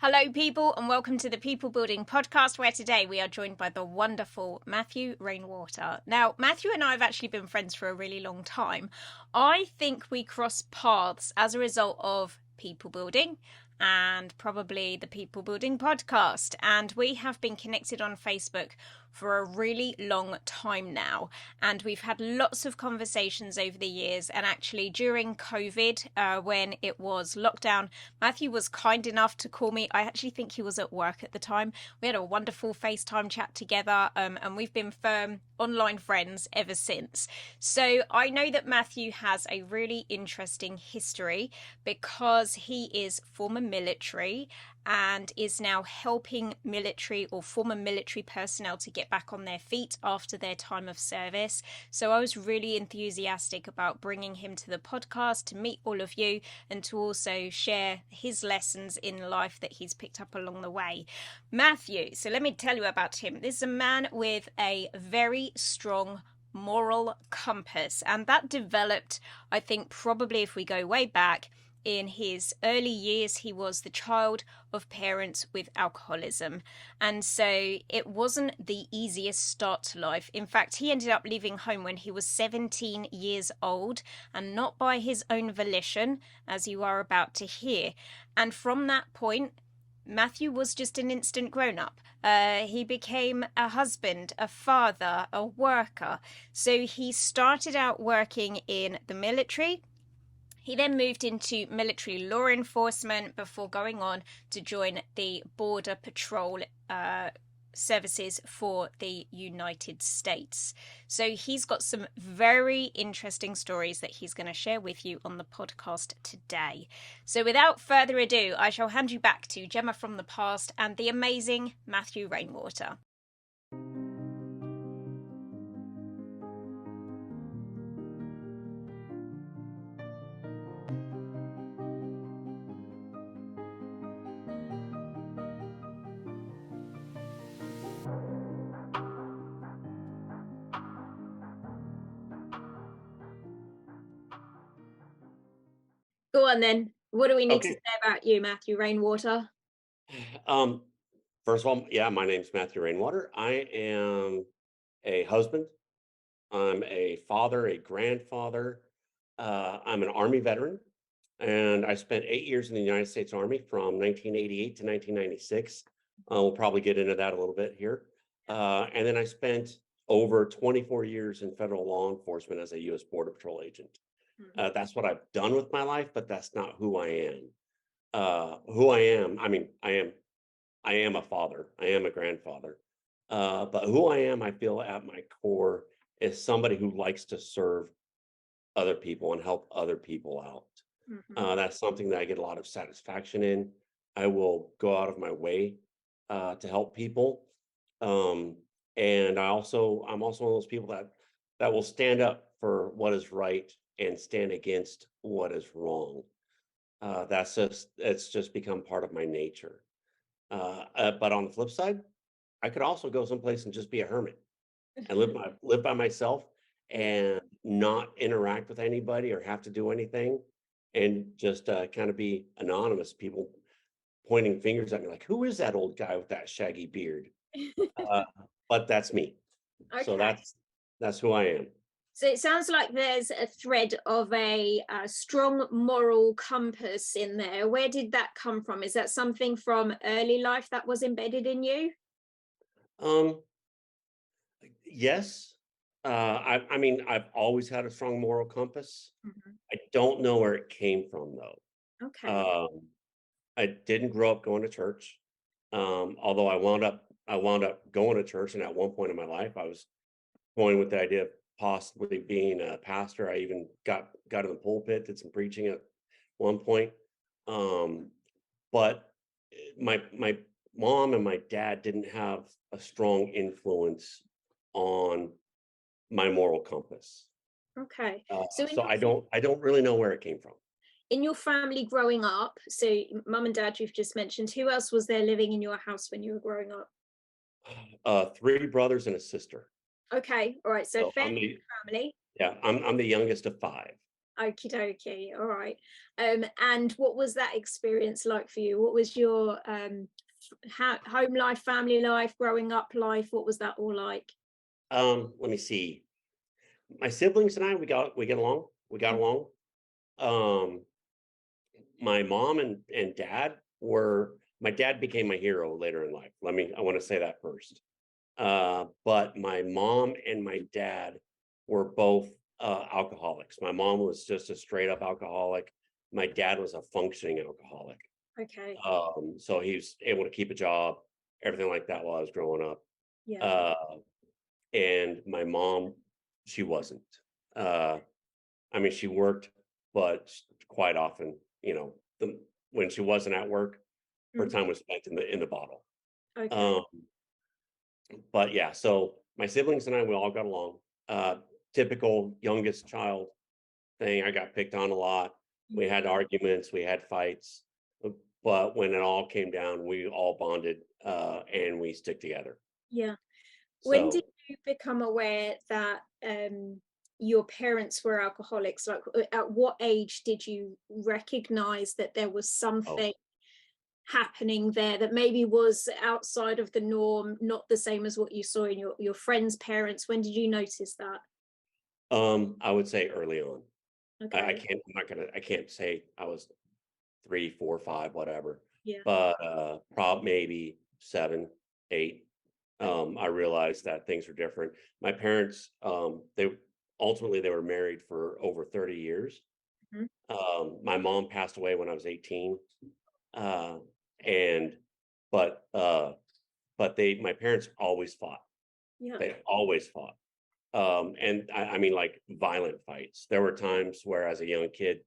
Hello, people, and welcome to the People Building Podcast, where today we are joined by the wonderful Matthew Rainwater. Now, Matthew and I have actually been friends for a really long time. I think we crossed paths as a result of people building and probably the People Building Podcast. And we have been connected on Facebook for a really long time now. And we've had lots of conversations over the years. And actually, during COVID, when it was lockdown, Matthew was kind enough to call me. I actually think he was at work at the time. We had a wonderful FaceTime chat together, and we've been firm online friends ever since. So I know that Matthew has a really interesting history because he is former military and is now helping military or former military personnel to get back on their feet after their time of service. So I was really enthusiastic about bringing him to the podcast to meet all of you and to also share his lessons in life that he's picked up along the way. Matthew, so let me tell you about him. This is a man with a very strong moral compass, and that developed, I think, probably if we go way back, in his early years. He was the child of parents with alcoholism, and so it wasn't the easiest start to life. In fact, he ended up leaving home when he was 17 years old, and not by his own volition, as you are about to hear. And from that point, Matthew was just an instant grown-up. He became a husband, a father, a worker. So he started out working in the military. He then moved into military law enforcement before going on to join the Border Patrol services for the United States. So he's got some very interesting stories that he's going to share with you on the podcast today. So without further ado, I shall hand you back to Gemma from the past and the amazing Matthew Rainwater. Go on then. What do we need to Okay. say about you, Matthew Rainwater? Um, First of all, yeah, my name's Matthew Rainwater. I am a husband. I'm a father, a grandfather. I'm an Army veteran, and I spent 8 years in the United States Army from 1988 to 1996. We'll probably get into that a little bit here. And then I spent over 24 years in federal law enforcement as a U.S. Border Patrol agent. That's what I've done with my life, but that's not who I am. Who I am, I am a father, I am a grandfather. But who I am, I feel at my core is somebody who likes to serve other people and help other people out. That's something that I get a lot of satisfaction in. I will go out of my way to help people. Um, and I'm also one of those people that will stand up for what is right and stand against what is wrong. It's just become part of my nature. But on the flip side, I could also go someplace and just be a hermit and live by myself and not interact with anybody or have to do anything, and just kind of be anonymous. People pointing fingers at me like, "Who is that old guy with that shaggy beard?" Uh, but that's me. So Okay. that's who I am. So it sounds like there's a thread of a strong moral compass in there. Where did that come from? Is that something from early life that was embedded in you? Um, yes. I mean, I've always had a strong moral compass. Mhm. I don't know where it came from though. Okay. Um, I didn't grow up going to church. Although I wound up going to church, and at one point in my life, I was going with the idea of possibly being a pastor. I even got in the pulpit, did some preaching at one point. Um, but my mom and my dad didn't have a strong influence on my moral compass. Okay. Uh, So so I don't really know where it came from. in your family growing up, so mum and dad you've just mentioned, who else was there living in your house when you were growing up? Three brothers and a sister. Okay. All right. So So fairly big family. I'm the youngest of five. Okie dokie. All right. And what was that experience like for you? What was your home life, family life, growing up life? What was that all like? Let me see. My siblings and I, we get along. We got Mm. along. Um, my mom and dad were my dad became my hero later in life. I want to say that first. But my mom and my dad were both alcoholics. My mom was just a straight up alcoholic. My dad was a functioning alcoholic. Okay. So he was able to keep a job, everything like that while I was growing up. Yeah. Uh, and my mom, she wasn't. Uh, she worked, but quite often, when she wasn't at work, her Mm. time was spent in the bottle. Okay. Um, but yeah, so my siblings and I, we all got along. Uh, Typical youngest child thing. I got picked on a lot. We Yeah. had arguments, we had fights, but when it all came down, we all bonded and we stick together. Yeah. When did So, you become aware that your parents were alcoholics? Like, at what age did you recognize that there was oh, something happening there that maybe was outside of the norm, not the same as what you saw in your friends' parents? When did you notice that? I would say early on. I Okay. can't. I'm not gonna. I can't say I was 3, 4, 5, whatever. Yeah. But maybe 7, 8. Okay. I realized that things were different. My parents, they were married for over 30 years. Mhm. My mom passed away when I was 18. Uh, and but my parents always fought. Yeah. They always fought. And I mean like violent fights. There were times where as a young kid,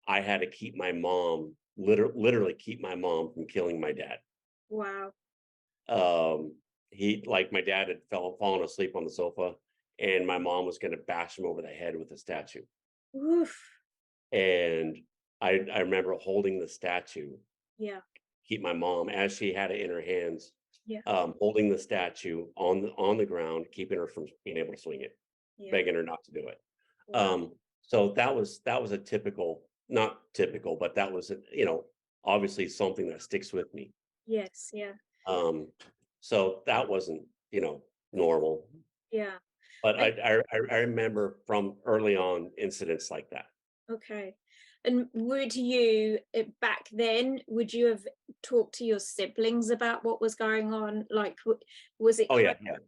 I had to keep my mom literally keep my mom from killing my dad. Wow. Um, he like my dad had fallen asleep on the sofa, and my mom was going to bash him over the head with a statue. Oof. And I remember holding the statue, Yeah. keep my mom as she had it in her hands, Yeah. holding the statue on the ground, keeping her from being able to swing it, Yeah. begging her not to do it. Wow. So that was a typical, not typical, but that was obviously something that sticks with me. Yes. Yeah. Um, so that wasn't, normal. Yeah. But And I remember from early on incidents like that. okay. And would you, back then, would you have talked to your siblings about what was going on? Like, was it Oh kind yeah, of, yeah.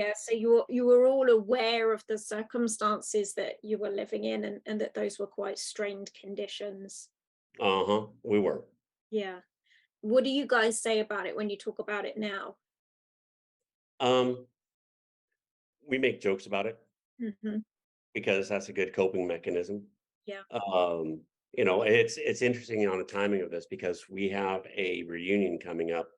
yeah, so you were all aware of the circumstances that you were living in, and that those were quite strained conditions. Uh-huh. We were. Yeah. What do you guys say about it when you talk about it now? Um, we make jokes about it Hmm. because that's a good coping mechanism. Yeah. It's interesting on the timing of this because we have a reunion coming up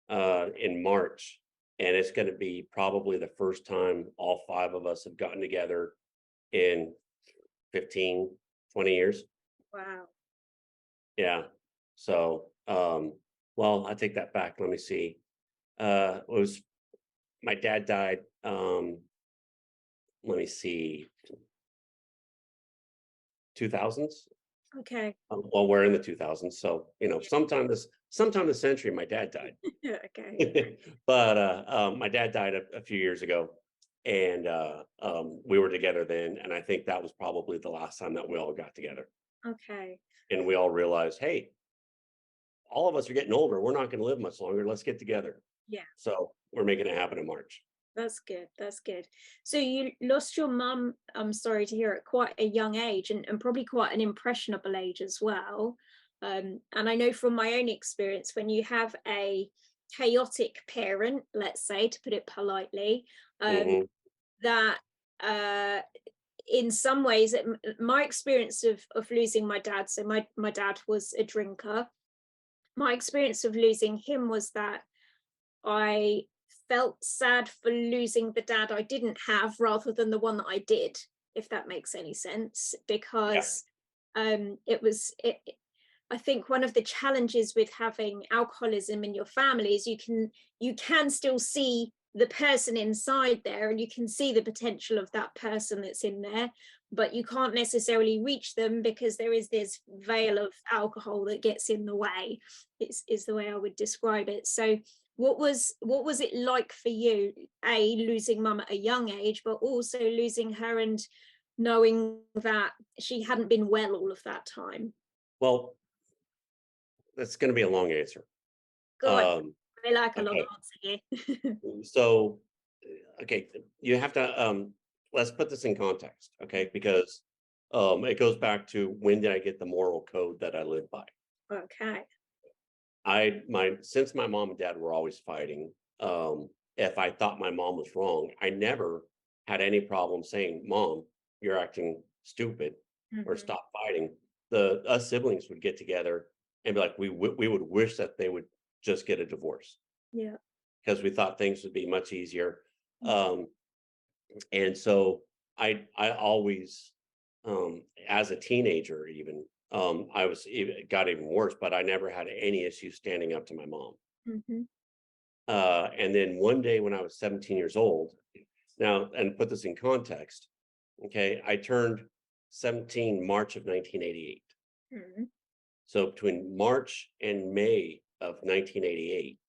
in March, and it's going to be probably the first time all five of us have gotten together in 15, 20 years. Wow. Yeah. So, well, I take that back. Let me see. It was my dad died. Let me see, 2000s. Okay. Well, we're in the 2000s, so sometime this century, my dad died. Yeah. Okay. But my dad died a few years ago, and we were together then, and I think that was probably the last time that we all got together, Okay. and we all realized, hey, all of us are getting older. We're not going to live much longer. Let's get together. Yeah. So we're making it happen in March. That's good. That's good. So you lost your mum, I'm sorry to hear it, quite a young age, and probably quite an impressionable age as well. And I know from my own experience, when you have a chaotic parent, let's say, to put it politely, um, Hmm. that in some ways, my experience of losing my dad, so my dad was a drinker. My experience of losing him was that I felt sad for losing the dad I didn't have rather than the one that I did, if that makes any sense. Yeah. Because I think one of the challenges with having alcoholism in your family is you can still see the person inside there, and you can see the potential of that person that's in there, but you can't necessarily reach them because there is this veil of alcohol that gets in the way. Is the way I would describe it. So what was it like for you, a losing mum at a young age, but also losing her and knowing that she hadn't been well all of that time? Well, that's going to be a long answer. Go on. Um, I like a long okay. answer here. So, okay, you have to let's put this in context, okay? Because it goes back to when did I get the moral code that I live by? Okay. My since my mom and dad were always fighting, if I thought my mom was wrong, I never had any problem saying, "Mom, you're acting stupid," or Hmm. "Stop fighting." The us siblings would get together and be like, we would wish that they would just get a divorce Yeah. because we thought things would be much easier. Mm. Um, and so I always, as a teenager, even got even worse, but I never had any issue standing up to my mom. Mhm. And then one day when I was 17 years old, now, and put this in context, okay, I turned 17 March of 1988. Mhm. So between March and May of 1988,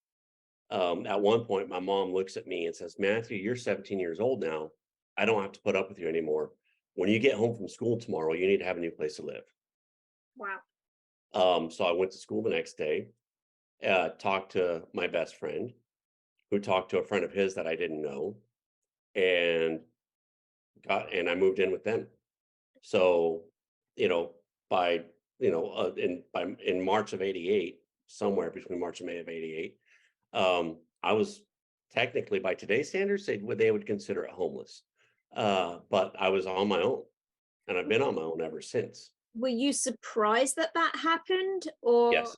at one point, my mom looks at me and says, "Matthew, you're 17 years old now. I don't have to put up with you anymore. When you get home from school tomorrow, you need to have a new place to live." Wow. So I went to school the next day, talked to my best friend, who talked to a friend of his that I didn't know, and I moved in with them. So, you know, by in March of '88, somewhere between March and May of '88, I was technically, by today's standards, they would consider it homeless. But I was on my own, and I've been on my own ever since. Were you surprised that that happened, or Yes.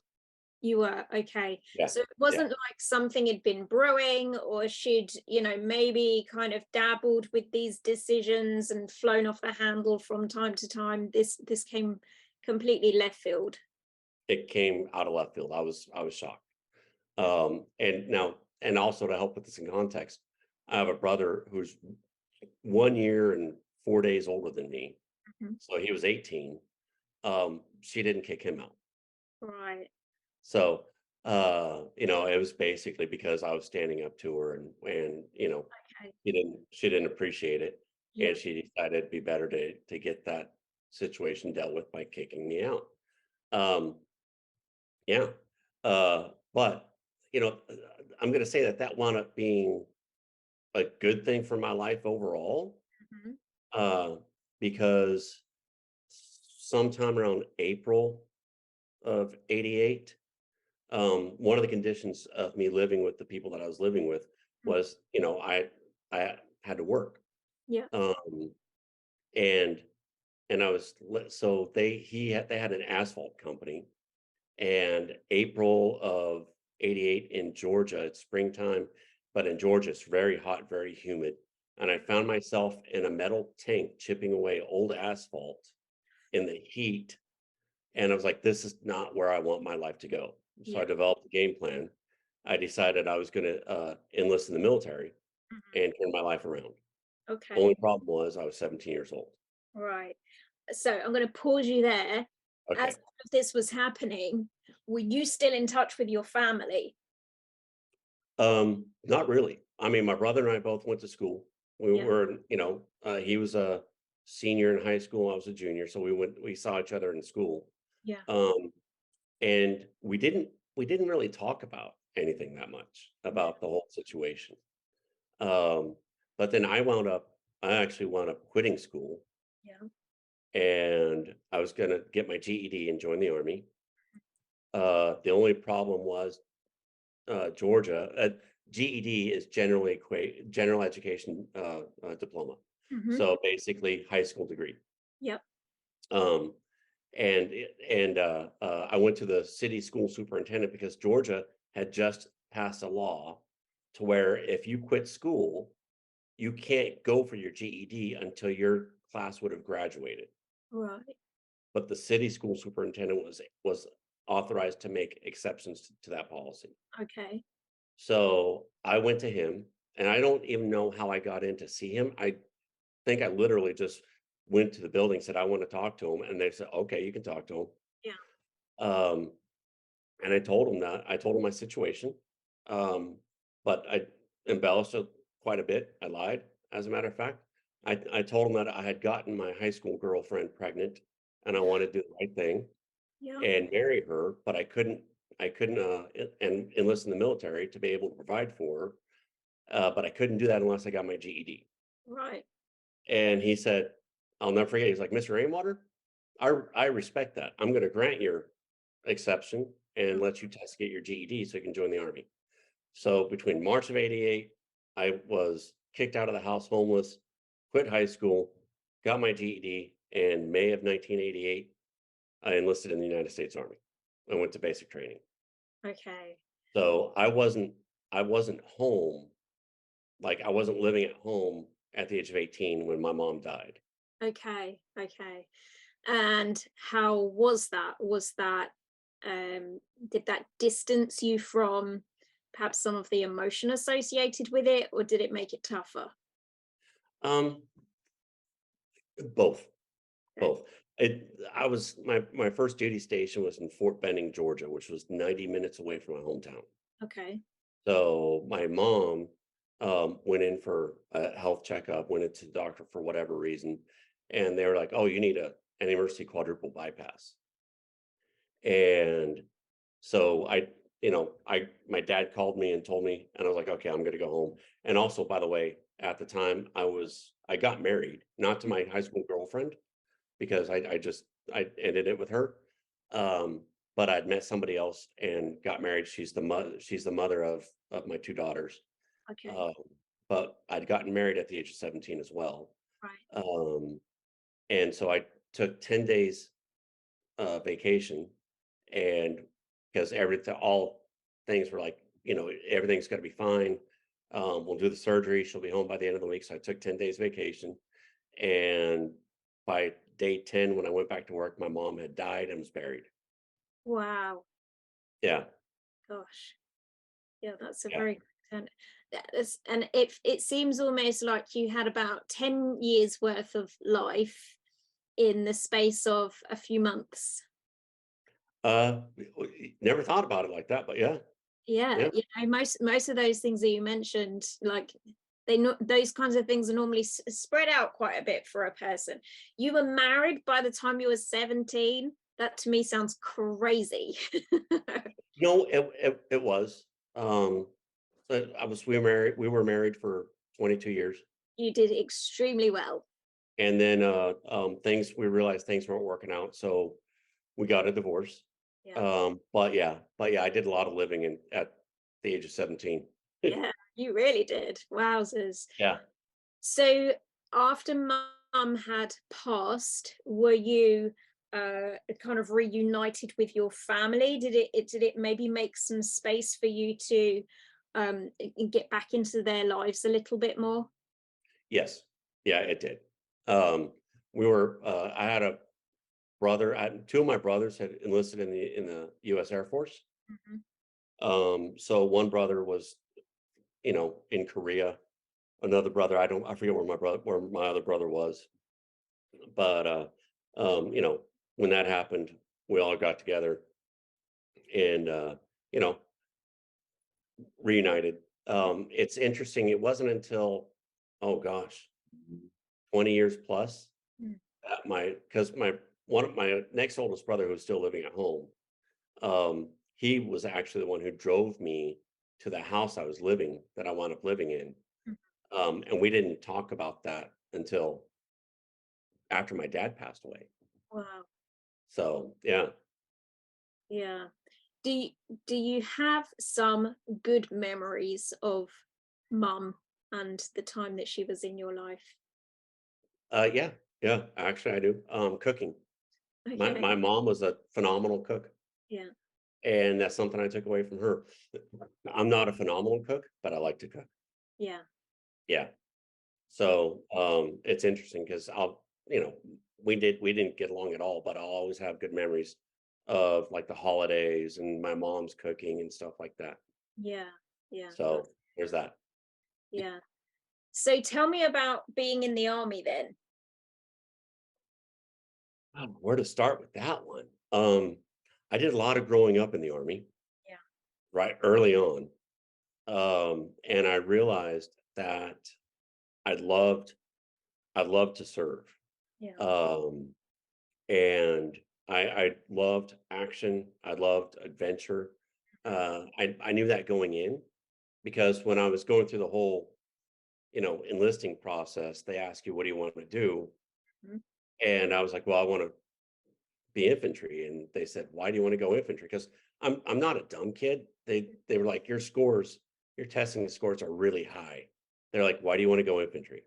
you were? Okay. Yeah. So it Yeah. wasn't like something had been brewing, or she'd, maybe kind of dabbled with these decisions and flown off the handle from time to time. This came completely left field. It came out of left field. I was shocked. And also to help put this in context, I have a brother who's 1 year and 4 days older than me. Mhm. So he was 18. She didn't kick him out. Right. So, it was basically because I was standing up to her, and Okay. she didn't appreciate it, Yeah. and she decided it'd be better to get that situation dealt with by kicking me out. Um, yeah. But I'm gonna say that wound up being a good thing for my life overall, Mhm. uh, because sometime around April of '88, one of the conditions of me living with the people that I was living with Mm. was, I had to work. Yeah. Um, and I was so they had an asphalt company, and April of '88 in Georgia, it's springtime, but in Georgia it's very hot, very humid. And I found myself in a metal tank chipping away old asphalt in the heat. And I was like, this is not where I want my life to go. So I Yeah. developed a game plan. I decided I was going to enlist in the military Mhm. and turn my life around. Okay. Only problem was I was 17 years old. Right. So I'm going to pause you there. As Okay. all of this was happening, were you still in touch with your family? Not really. I mean, my brother and I both went to school. We Yeah. were, he was a senior in high school. I was a junior. So we saw each other in school. Yeah. Um, and we didn't really talk about anything that much Yeah. about the whole situation. Um, but then I actually wound up quitting school, Yeah. and I was going to get my GED and join the army. The only problem was Georgia. GED is general education diploma. Hmm. So basically, high school degree. Yep. Um, I went to the city school superintendent because Georgia had just passed a law to where if you quit school, you can't go for your GED until your class would have graduated. Right. But the city school superintendent was authorized to make exceptions to that policy. Okay. So I went to him and I don't even know how I got in to see him. I think I literally just went to the building, said, "I want to talk to him," and they said, "Okay, you can talk to him." Yeah. Um, and I told him that. I told him my situation, um, but I embellished it quite a bit. I lied, as a matter of fact. I told him that I had gotten my high school girlfriend pregnant, and I wanted to do the right thing Yeah. and marry her, but I couldn't enlist in the military to be able to provide for her, but I couldn't do that unless I got my GED. Right. And he said, I'll never forget. He's like, "Mr. Rainwater, I respect that. I'm going to grant your exception and Mm. let you test to get your GED so you can join the army." So between March of '88, I was kicked out of the house homeless, quit high school, got my GED, and May of 1988, I enlisted in the United States Army. I went to basic training. Okay. So I wasn't home, like I wasn't living at home at the age of 18 when my mom died. Okay. Okay. And how was that? Was that did that distance you from perhaps some of the emotion associated with it, or did it make it tougher? Um, both, Okay. both. I was my first duty station was in Fort Benning, Georgia, which was 90 minutes away from my hometown. Okay. So my mom went in for a health checkup, went into the doctor for whatever reason, and they were like, "Oh, you need an emergency quadruple bypass." And so my dad called me and told me, and I was like, "Okay, I'm going to go home." And also, by the way, at the time, I got married, not to my high school girlfriend because I ended it with her. Um, but I'd met somebody else and got married. She's the mother of my two daughters. Okay. Um, but I'd gotten married at the age of 17 as well. Right. Um, and so I took 10 days vacation, and because everything all things were like, everything's gonna be fine. We'll do the surgery. She'll be home by the end of the week. So I took 10 days vacation. And by day 10, when I went back to work, my mom had died and was buried. Wow. Yeah. Gosh. Yeah, that's a Yeah. very and and it seems almost like you had about 10 years worth of life in the space of a few months. Never thought about it like that, but yeah. Yeah, Yeah. most of those things that you mentioned, like they know those kinds of things are normally spread out quite a bit for a person. You were married by the time you were 17. That to me sounds crazy. No, it was. So we were married for 22 years. You did extremely well. And then we realized things weren't working out. So we got a divorce. Yeah. But yeah, I did a lot of living at the age of 17. Yeah, you really did. Wowzers. Yeah. So after mum had passed, were you kind of reunited with your family? Did it maybe make some space for you to get back into their lives a little bit more? Yes. Yeah, it did. I had a two of my brothers had enlisted in the US Air Force. Mhm. So one brother was, in Korea. Another brother, I forget where my other brother was. But when that happened, we all got together and you know, reunited. It's interesting. It wasn't until, oh gosh, 20 years plus Mm. that because one of my next oldest brother who's still living at home, he was actually the one who drove me to the house that I wound up living in. Mm. And we didn't talk about that until after my dad passed away. Wow. So yeah. Yeah. Do you, do you have some good memories of mum and the time that she was in your life? Yeah, yeah, actually I do. Cooking. Okay. My mom was a phenomenal cook, Yeah. and that's something I took away from her. I'm not a phenomenal cook, but I like to cook. Yeah. Yeah. So, it's interesting because we didn't get along at all, but I'll always have good memories of like the holidays and my mom's cooking and stuff like that. Yeah. Yeah. So there's that. Yeah. So tell me about being in the army then. Where to start with that one? I did a lot of growing up in the Army, Yeah. right early on. And I realized that I loved I loved to serve. Yeah. Um, and I loved action. I loved adventure. I knew that going in because when I was going through the whole, enlisting process, they ask you, what do you want to do? Mhm. And I was like, well, I want to be infantry. And they said, why do you want to go infantry? Because I'm not a dumb kid. They were like, your testing scores are really high. They're like, why do you want to go infantry?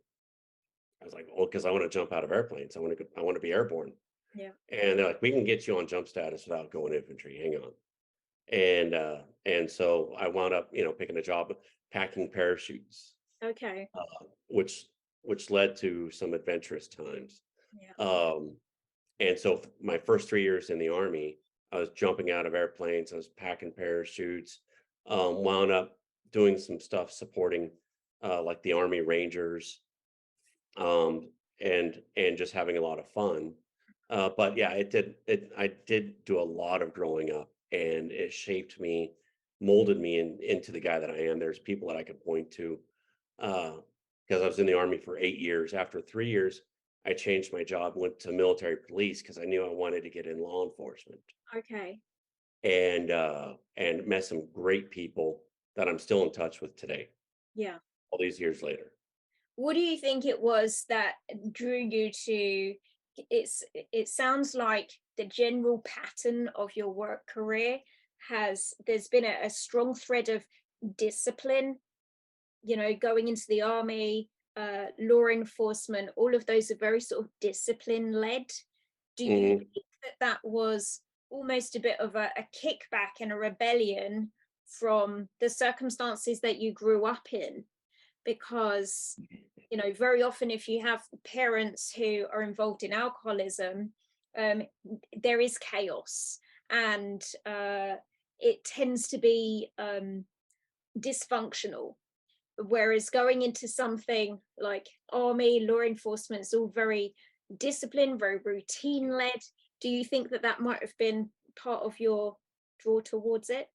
I was like, well, because I want to jump out of airplanes. I want to be airborne. Yeah. And they're like, we can get you on jump status without going infantry. Hang on. And so I wound up, picking a job packing parachutes, Okay. which led to some adventurous times. Yeah. Um, and so my first 3 years in the army, I was jumping out of airplanes, I was packing parachutes, wound up doing some stuff supporting like the Army Rangers, and just having a lot of fun. But yeah, I did do a lot of growing up, and it shaped me, molded me into the guy that I am. There's people that I could point to, because I was in the army for 8 years. After 3 years, I changed my job, went to military police because I knew I wanted to get in law enforcement, Okay. and met some great people that I'm still in touch with today, Yeah. all these years later. What do you think it was that drew you to it sounds like the general pattern of your work career has there's been a strong thread of discipline, going into the army, law enforcement, all of those are very sort of discipline led. Do you Mhm. think that that was almost a bit of a kickback and a rebellion from the circumstances that you grew up in? Because very often if you have parents who are involved in alcoholism, um, there is chaos, and it tends to be dysfunctional. Whereas going into something like army, law enforcement, is all very disciplined, very routine led. Do you think that that might have been part of your draw towards it?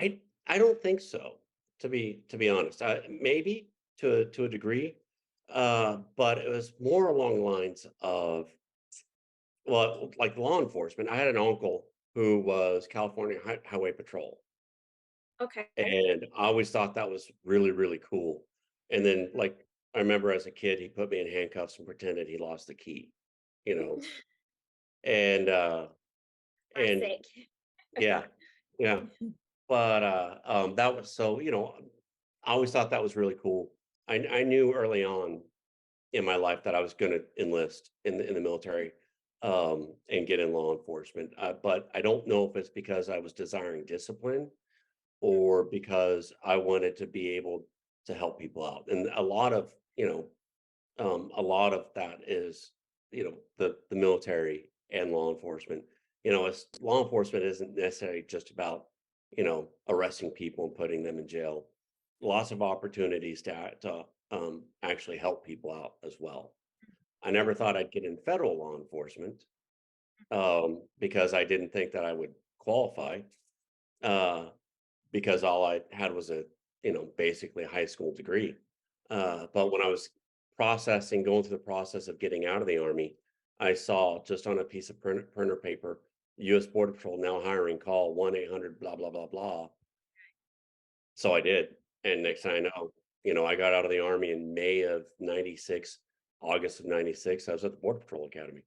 I don't think so, to be honest. Maybe to a degree, but it was more along the lines of, well, like law enforcement. I had an uncle who was California Highway Patrol, Okay. and I always thought that was really, really cool. And then, like, I remember as a kid, he put me in handcuffs and pretended he lost the key, you know, and and Classic. yeah, yeah. But that was so, I always thought that was really cool. I knew early on in my life that I was going to enlist in the military, and get in law enforcement. But I don't know if it's because I was desiring discipline or because I wanted to be able to help people out. And a lot of that is, the military and law enforcement. It's law enforcement isn't necessarily just about, arresting people and putting them in jail. Lots of opportunities to actually help people out as well. I Yeah. never thought I'd get in federal law enforcement, because I didn't think that I would qualify, uh, because all I had was basically a high school degree. But when I was going through the process of getting out of the army, I saw just on a piece of printer paper, U.S. Border Patrol now hiring, call 1-800 blah blah blah blah. So I did, and next thing I know, I got out of the army in May of '96, August of '96. I was at the Border Patrol Academy.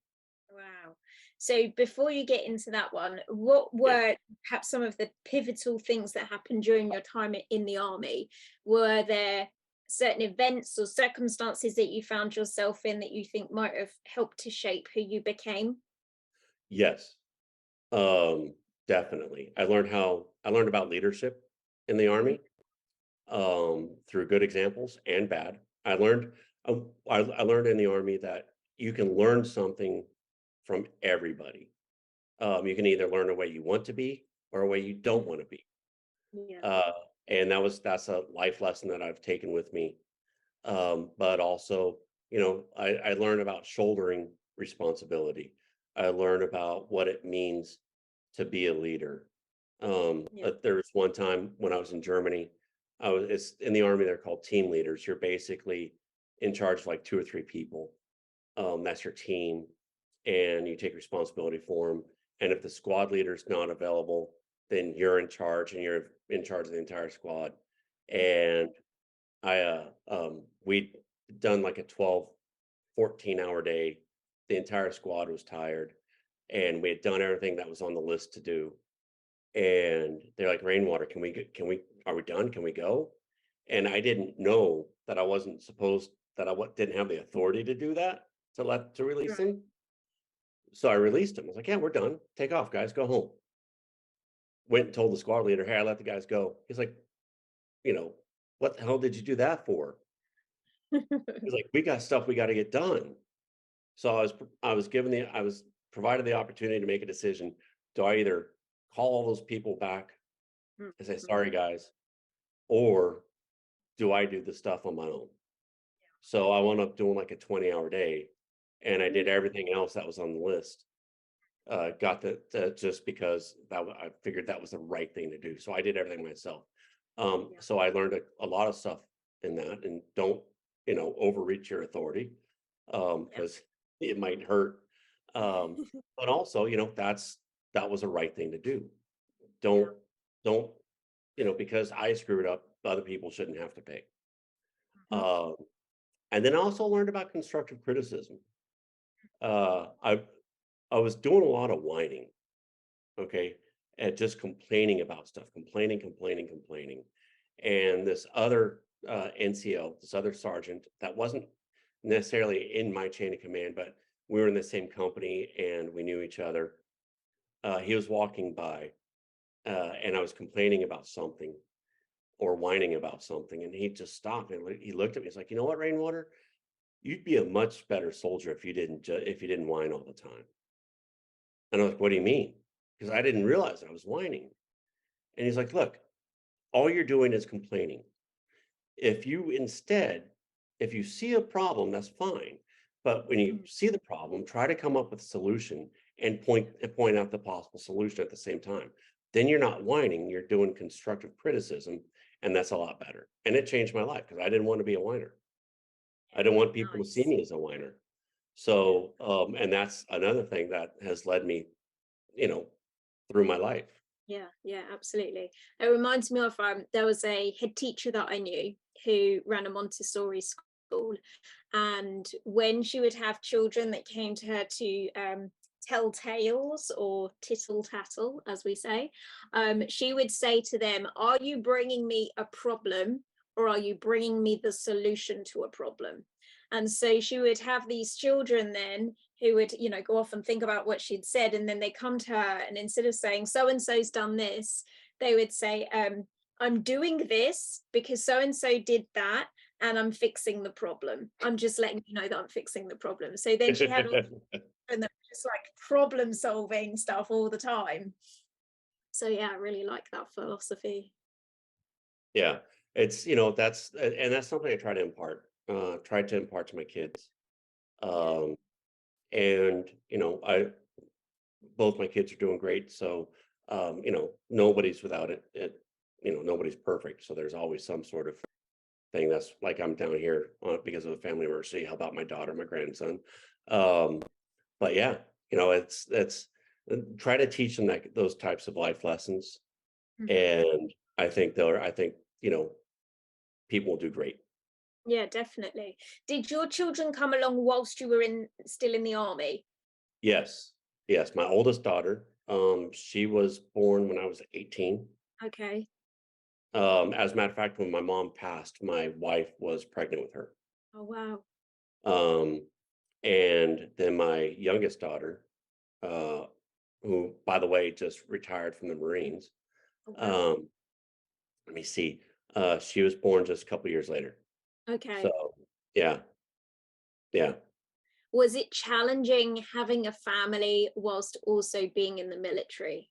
Wow. So before you get into that one, what Yeah. were perhaps some of the pivotal things that happened during your time in the army? Were there certain events or circumstances that you found yourself in that you think might have helped to shape who you became? Yes. Um, Definitely. I learned about leadership in the Mhm. army, through good examples and bad. I learned in the army that you can learn something from everybody. You can either learn a way you want to be or a way you don't want to be. Yeah. Uh, and that's a life lesson that I've taken with me. But also, I learned about shouldering responsibility. I learned about what it means to be a leader. Yeah. There was one time when I was in Germany. It's in the army. They're called team leaders. You're basically in charge of like two or three people. That's your team, and you take responsibility for them. And if the squad leader is not available, then you're in charge, and you're in charge of the entire squad. And we'd done like a 12, 14-hour day. The entire squad was tired, and we had done everything that was on the list to do. And they're like, Rainwater, are we done? Can we go? And I didn't know that I wasn't supposed, that didn't have the authority to do that, to release Right. them. So I released him. I was like, yeah, we're done. Take off, guys, go home. Went and told the squad leader, hey, I let the guys go. He's like, you know, what the hell did you do that for? He's like, we got stuff we got to get done. So I was provided the opportunity to make a decision. Do I either call all those people back and say, sorry, Mhm. guys, or do I do the stuff on my own? So I wound up doing like a 20-hour day, and I did Mm. everything else that was on the list. Got just because I figured that was the right thing to do. So I did everything myself. Yeah. So I learned a lot of stuff in that, and don't, overreach your authority, Yeah. because it might hurt. But also, that was the right thing to do. Yeah. Don't, because I screwed up, other people shouldn't have to pay. Mhm. Um, and then I also learned about constructive criticism. Uh, I I was doing a lot of whining, okay, and just complaining about stuff, complaining. And this other NCO, this other sergeant that wasn't necessarily in my chain of command, but we were in the same company and we knew each other. He was walking by, and I was complaining about something or whining about something, and he just stopped and he looked at me. He's like, "You know what, Rainwater? You'd be a much better soldier if if you didn't whine all the time." And I was like, "What do you mean?" Because I didn't realize I was whining. And he's like, "Look, all you're doing is complaining. If you instead, if you see a problem, that's fine. But when you Mm. see the problem, try to come up with a solution and point out the possible solution at the same time. Then you're not whining, you're doing constructive criticism, and that's a lot better." And it changed my life because I didn't want to be a whiner. I didn't want people to see Nice. me as a whiner. Yeah. So, and that's another thing that has led me, you know, through my life. Yeah, yeah, absolutely. It reminds me of there was a head teacher that I knew who ran a Montessori school, and when she would have children that came to her to tell tales or tittle tattle, as we say, she would say to them, "Are you bringing me a problem, or are you bringing me the solution to a problem?" And so she would have these children then who would, go off and think about what she'd said, and then they come to her, and instead of saying so and so's done this, they would say, "I'm doing this because so and so did that, and I'm fixing the problem. I'm just letting you know that I'm fixing the problem." So then she had all and that just like problem solving stuff all the time. So yeah, I really like that philosophy. Yeah, it's, and that's something I try to impart to my kids. Yeah. Um, and, both my kids are doing great. So, nobody's without nobody's perfect. So there's always some sort of thing that's like I'm down here because of a family emergency. How about my daughter, my grandson? Um, but yeah, it's try to teach them those types of life lessons. Mhm. And I think, people will do great. Yeah, definitely. Did your children come along whilst you were still in the army? Yes. Yes. My oldest daughter, she was born when I was 18. Okay. As a matter of fact, when my mom passed, my wife was pregnant with her. Oh wow. Um, and then my youngest daughter, uh, who, by the way, just retired from the Marines. Oh wow. Um, Let me see. She was born just a couple years later. So, Okay. yeah, yeah, Was it challenging having a family whilst also being in the military?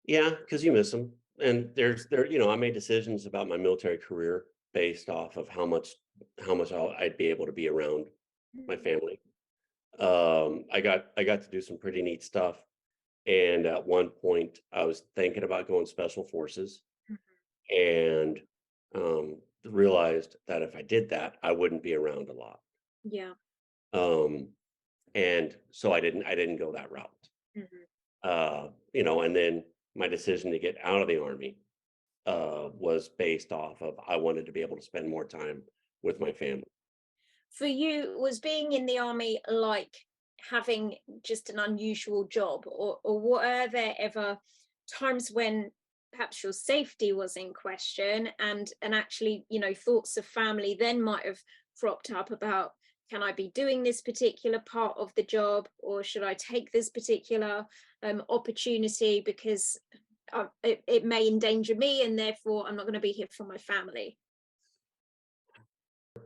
yeah, because you miss them. and I made decisions about my military career based off of how much I'd be able to be around my Mhm. family. I got to do some pretty neat stuff, and at one point, I was thinking about going special forces, Mhm. and realized that if I did that, I wouldn't be around a lot. Yeah. Um, and so I didn't go that route. Mhm. And then my decision to get out of the army was based off of I wanted to be able to spend more time with my family. For you, was being in the army like having just an unusual job, or were there ever times when perhaps your safety was in question, and actually, thoughts of family then might have cropped up about, can I be doing this particular part of the job, or should I take this particular opportunity because it may endanger me, and therefore I'm not going to be here for my family.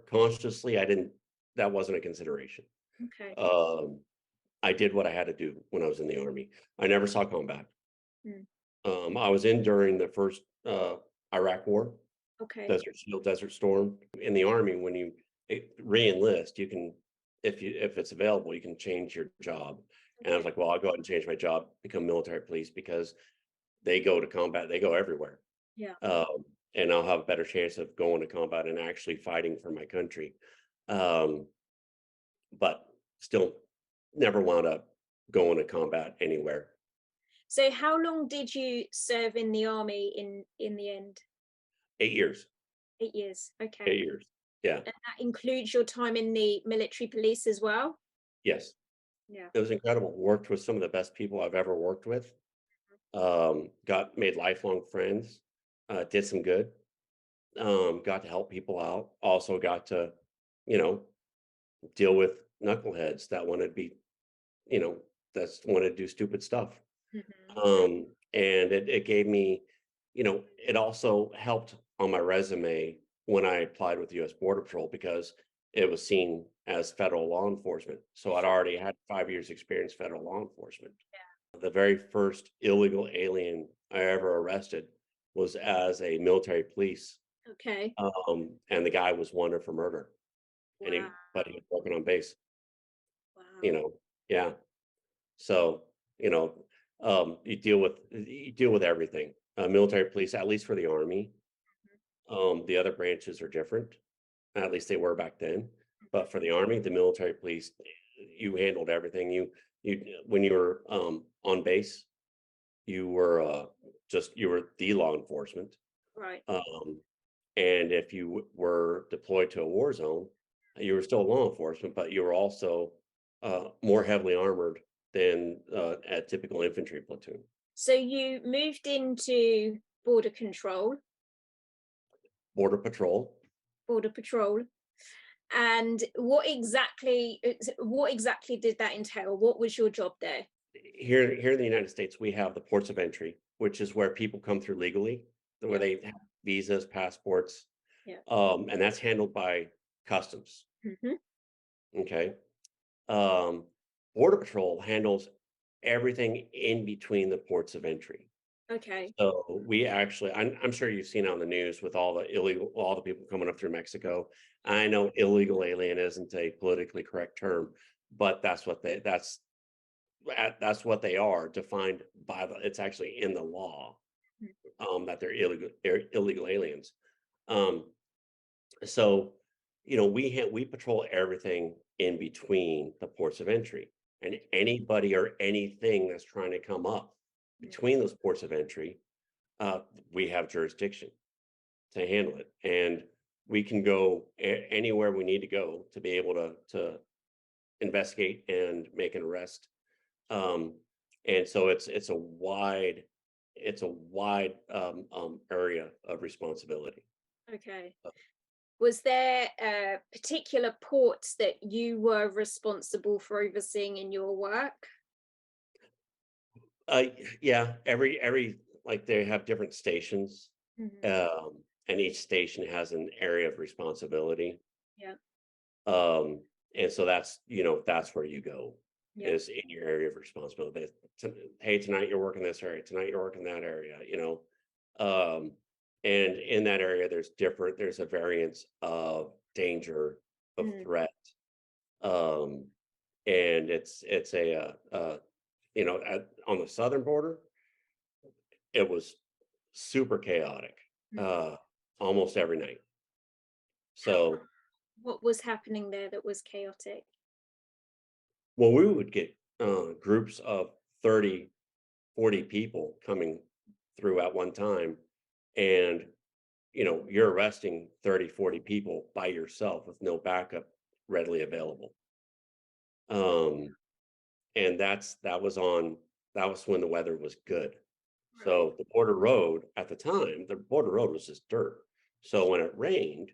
Consciously, I didn't. That wasn't a consideration. Okay. Um, I did what I had to do when I was in the army. I never saw combat. Mm. I was in during the first Iraq War, Okay. Desert Shield, Desert Storm. In the army, when you re-enlist, you can, if it's available, you can change your job. And I was Okay. like, well, I'll go ahead and change my job, become military police because they go to combat, they go everywhere. Yeah. Um, and I'll have a better chance of going to combat and actually fighting for my country. Um, but still, never wound up going to combat anywhere. So how long did you serve in the army in the end? 8 years. 8 years. Okay. 8 years. Yeah. And that includes your time in the military police as well? Yes. Yeah. It was incredible. Worked with some of the best people I've ever worked with. Got made lifelong friends. Did some good. Got to help people out. Also got to, you know, deal with knuckleheads that want to be, you know, that's want to do stupid stuff. Mhm. And it gave me, it also helped on my resume when I applied with the U.S. Border Patrol because it was seen as federal law enforcement. So I'd Sure. already had 5 years experience federal law enforcement. Yeah. The very first illegal alien I ever arrested was as a military police, Okay. and the guy was wanted for murder, Wow. but he was working on base. You Wow. know, yeah. So, you know, you deal with everything. Military police, at least for the army. The other branches are different. At least they were back then. Mhm. But for the army, the military police, you handled everything. You when you were on base, you were you were the law enforcement. Right. Um, and if you were deployed to a war zone, you were still law enforcement, but you were also more heavily armored than a typical infantry platoon. So you moved into border control, Border patrol. border patrol, and what exactly did that entail? What was your job there? Here in the United States, we have the ports of entry, which is where people come through legally, where Yeah. they have visas, passports, Yeah. and that's handled by customs. Hmm. Okay. Um, Border patrol handles everything in between the ports of entry. Okay. So we actually, I'm sure you've seen on the news with all the people coming up through Mexico. I know illegal alien isn't a politically correct term, but that's what they are defined by it's actually in the law, Mhm. that they're illegal aliens. Um, so, we patrol everything in between the ports of entry, and anybody or anything that's trying to come up Yeah. between those ports of entry, uh, we have jurisdiction to handle it, and we can go anywhere we need to go to be able to investigate and make an arrest. Um, and so it's a wide area of responsibility. Okay. Was there particular ports that you were responsible for overseeing in your work? Uh, yeah, every like they have different stations, Mhm. and each station has an area of responsibility. Yeah. Um, and so that's where you go Yeah. is in your area of responsibility. Hey, tonight you're working this area. Tonight you're working that area. Um, and in that area, there's a variance of danger, of Mm, threat. Um, and it's on the southern border, it was super chaotic, mm. uh, almost every night. How So, what was happening there that was chaotic? well, we would get groups of 30, 40 people coming through at one time. And, you're arresting 30, 40 people by yourself with no backup readily available. Um, and that was when the weather was good. Right. So the border road at the time, the border road was just dirt. So when it rained,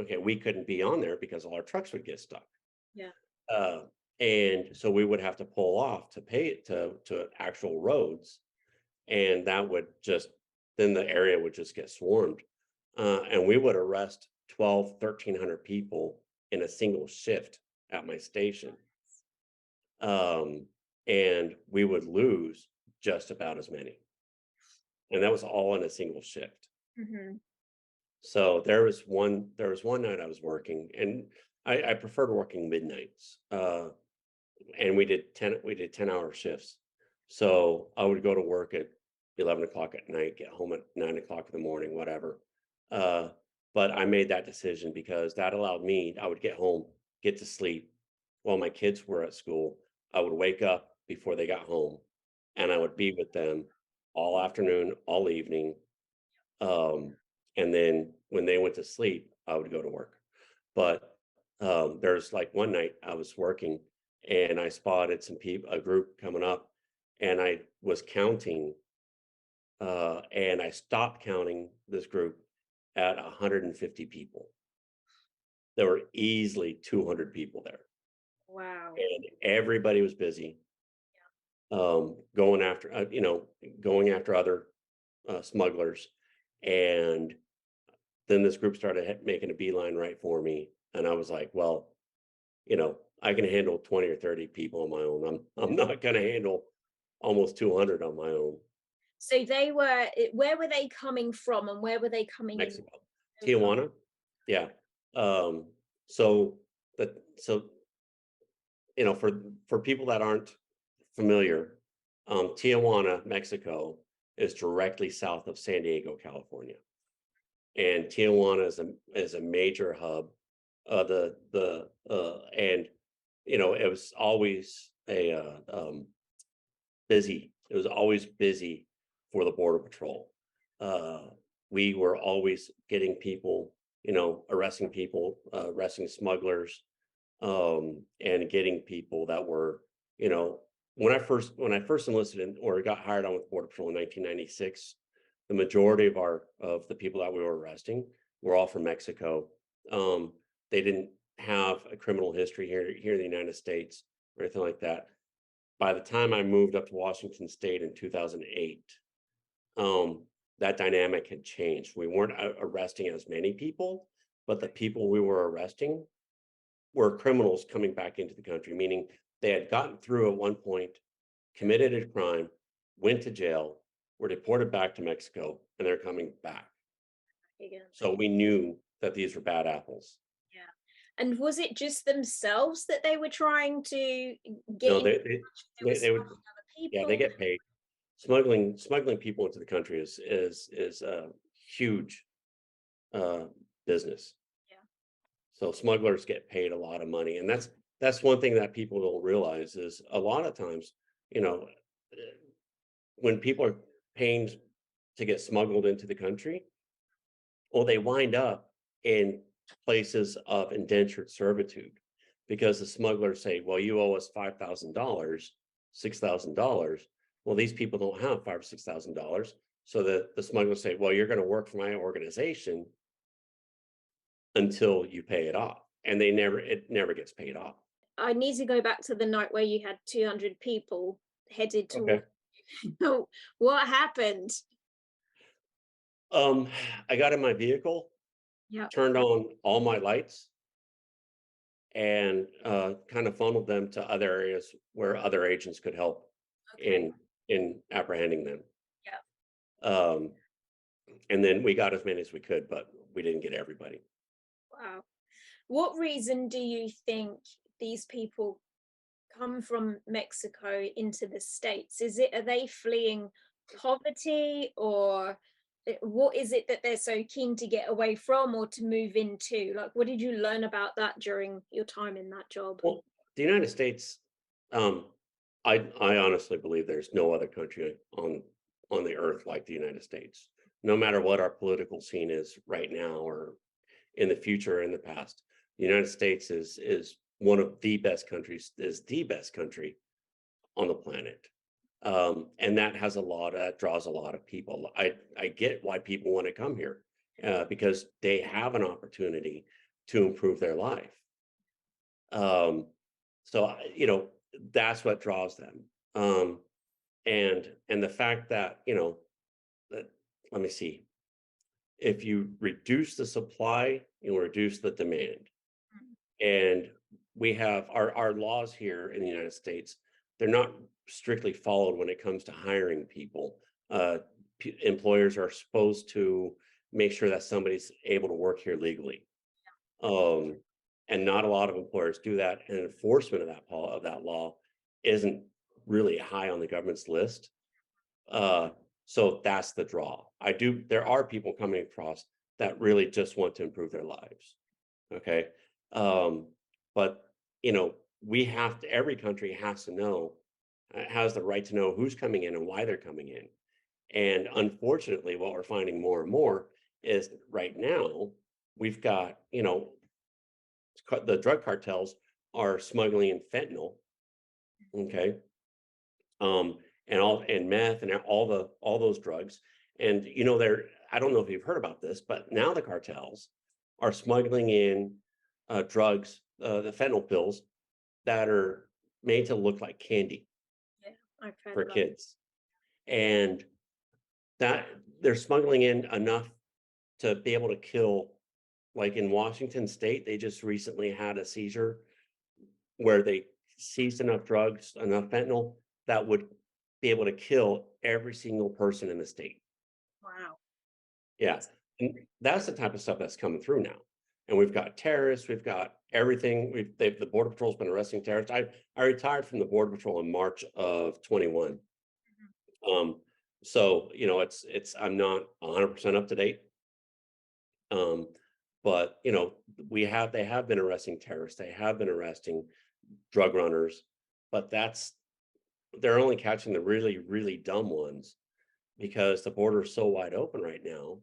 okay, we couldn't be on there because all our trucks would get stuck. Yeah. Uh, and so we would have to pull off to pay it to actual roads, and that would just then the area would just get swarmed. And we would arrest 12, 1,300 people in a single shift at my station. Um, and we would lose just about as many. And that was all in a single shift. Mhm. So there was one night I was working, and I preferred working midnights. And we did 10-hour shifts. So I would go to work at 11 o'clock at night, get home at 9 o'clock in the morning, whatever. Uh, but I made that decision because that allowed me, I would get home, get to sleep while my kids were at school. I would wake up before they got home, and I would be with them all afternoon, all evening. Um, and then when they went to sleep, I would go to work. But there's like one night I was working and I spotted a group coming up, and I was counting, and I stopped counting this group at 150 people. There were easily 200 people there, Wow. and everybody was busy, going after, going after other smugglers. And then this group started making a beeline right for me, and I was like, well, I can handle 20 or 30 people on my own. I'm not going to handle almost 200 on my own. So where were they coming from and where were they coming in? Mexico, They were coming. Tijuana, yeah. Um, so so for people that aren't familiar, Tijuana, Mexico, is directly south of San Diego, California, and Tijuana is a major hub. And it was always busy. It was always busy for the border patrol. Uh, we were always getting people, arresting smugglers, and getting people that were, you know, when I first enlisted in or got hired on with Border Patrol in 1996, the majority of the people that we were arresting were all from Mexico. They didn't have a criminal history here in the United States or anything like that. By the time I moved up to Washington State in 2008, um, that dynamic had changed. We weren't arresting as many people, but the people we were arresting were criminals coming back into the country, meaning they had gotten through at one point, committed a crime, went to jail, were deported back to Mexico, and they're coming back. Again. So we knew that these were bad apples. Yeah. And was it just themselves that they were trying to get No, in touch? They were they would, smuggling other yeah, they people? get paid. Smuggling people into the country is a huge uh, business. Yeah. So smugglers get paid a lot of money, and that's one thing that people don't realize is a lot of times, you know, eh, when people are paying to get smuggled into the country, well, they wind up in places of indentured servitude because the smugglers say, "Well, you owe us $5,000, $6,000." Well, these people don't have five or $6,000, so the smugglers say, "Well, you're going to work for my organization until you pay it off," and it never gets paid off. I need to go back to the night where you had 200 people headed Okay. toward. What happened? Um, I got in my vehicle, Yeah. turned on all my lights, and kind of funneled them to other areas where other agents could help Okay. in apprehending them. Yeah. Um, And then we got as many as we could, but we didn't get everybody. Wow. What reason do you think these people come from Mexico into the States? Are they fleeing poverty, or what is it that they're so keen to get away from or to move into? Like, what did you learn about that during your time in that job? Well, the United States, um, I honestly believe there's no other country on the earth like the United States. No matter what our political scene is right now or in the future or in the past, the United States is one of the best countries, is the best country on the planet. And that draws a lot of people. I get why people want to come here because they have an opportunity to improve their life. Um, so that's what draws them. And the fact that, that, let me see, if you reduce the supply, you'll reduce the demand. Mm. And we have our laws here in the United States, they're not strictly followed when it comes to hiring people. Uh, Employers are supposed to make sure that somebody's able to work here legally. Um, and not a lot of employers do that, and enforcement of that law isn't really high on the government's list. Uh, so that's the draw. There are people coming across that really just want to improve their lives. Okay. Um, but every country has to know, has the right to know who's coming in and why they're coming in. And unfortunately, what we're finding more and more is right now we've got, the drug cartels are smuggling in fentanyl, okay, and meth and all those drugs. And they're I don't know if you've heard about this, but now the cartels are smuggling in drugs, the fentanyl pills that are made to look like candy Yeah, I've heard for about. kids, and that they're smuggling in enough to be able to kill. Like in Washington State, they just recently had a seizure where they seized enough drugs, enough fentanyl that would be able to kill every single person in the state. Wow. Yeah. And that's the type of stuff that's coming through now. And we've got terrorists, we've got everything. The Border Patrol's been arresting terrorists. I retired from the Border Patrol in March of 21. Mhm. So I'm not 100% up to date. Um, but they have been arresting terrorists, they have been arresting drug runners, but they're only catching the really, really dumb ones because the border is so wide open right now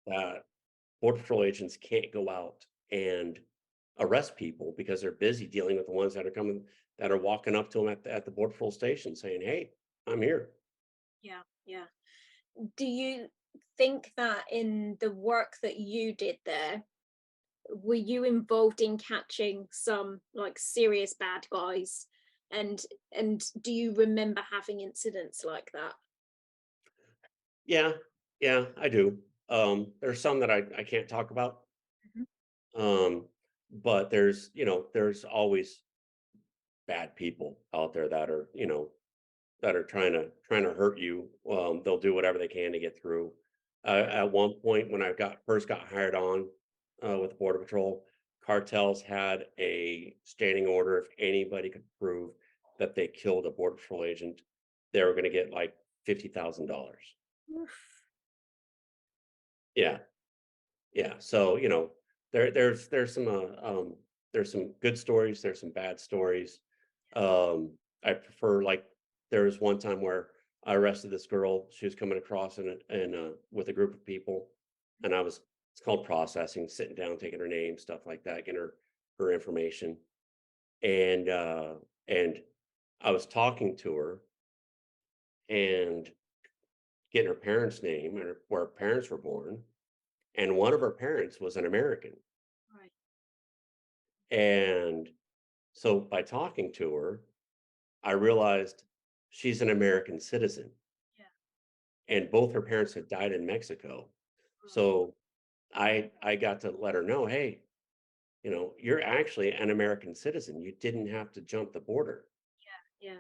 that Border Patrol agents can't go out and arrest people because they're busy dealing with the ones that are walking up to them at the Border Patrol station saying, "Hey, I'm here." Yeah, yeah. Do you think that in the work that you did there, were you involved in catching some like serious bad guys? And do you remember having incidents like that? Yeah, yeah, I do. There's some that I can't talk about. Mhm. Um, but there's always bad people out there that are trying to hurt you. They'll do whatever they can to get through. At one point, when I first got hired on with Border Patrol, cartels had a standing order: if anybody could prove that they killed a Border Patrol agent, they were going to get like $50,000. Oof. Yeah, yeah. So there's some good stories, there's some bad stories. I prefer, like, there was one time where I arrested this girl. She was coming across with a group of people, and it's called processing, sitting down, taking her name, stuff like that, getting her information, and and I was talking to her and getting her parents' name and where her parents were born, and one of her parents was an American. Right. And so by talking to her, I realized she's an American citizen, Yeah. and both her parents had died in Mexico. Oh, So I got to let her know, hey, you're actually an American citizen. You didn't have to jump the border. yeah.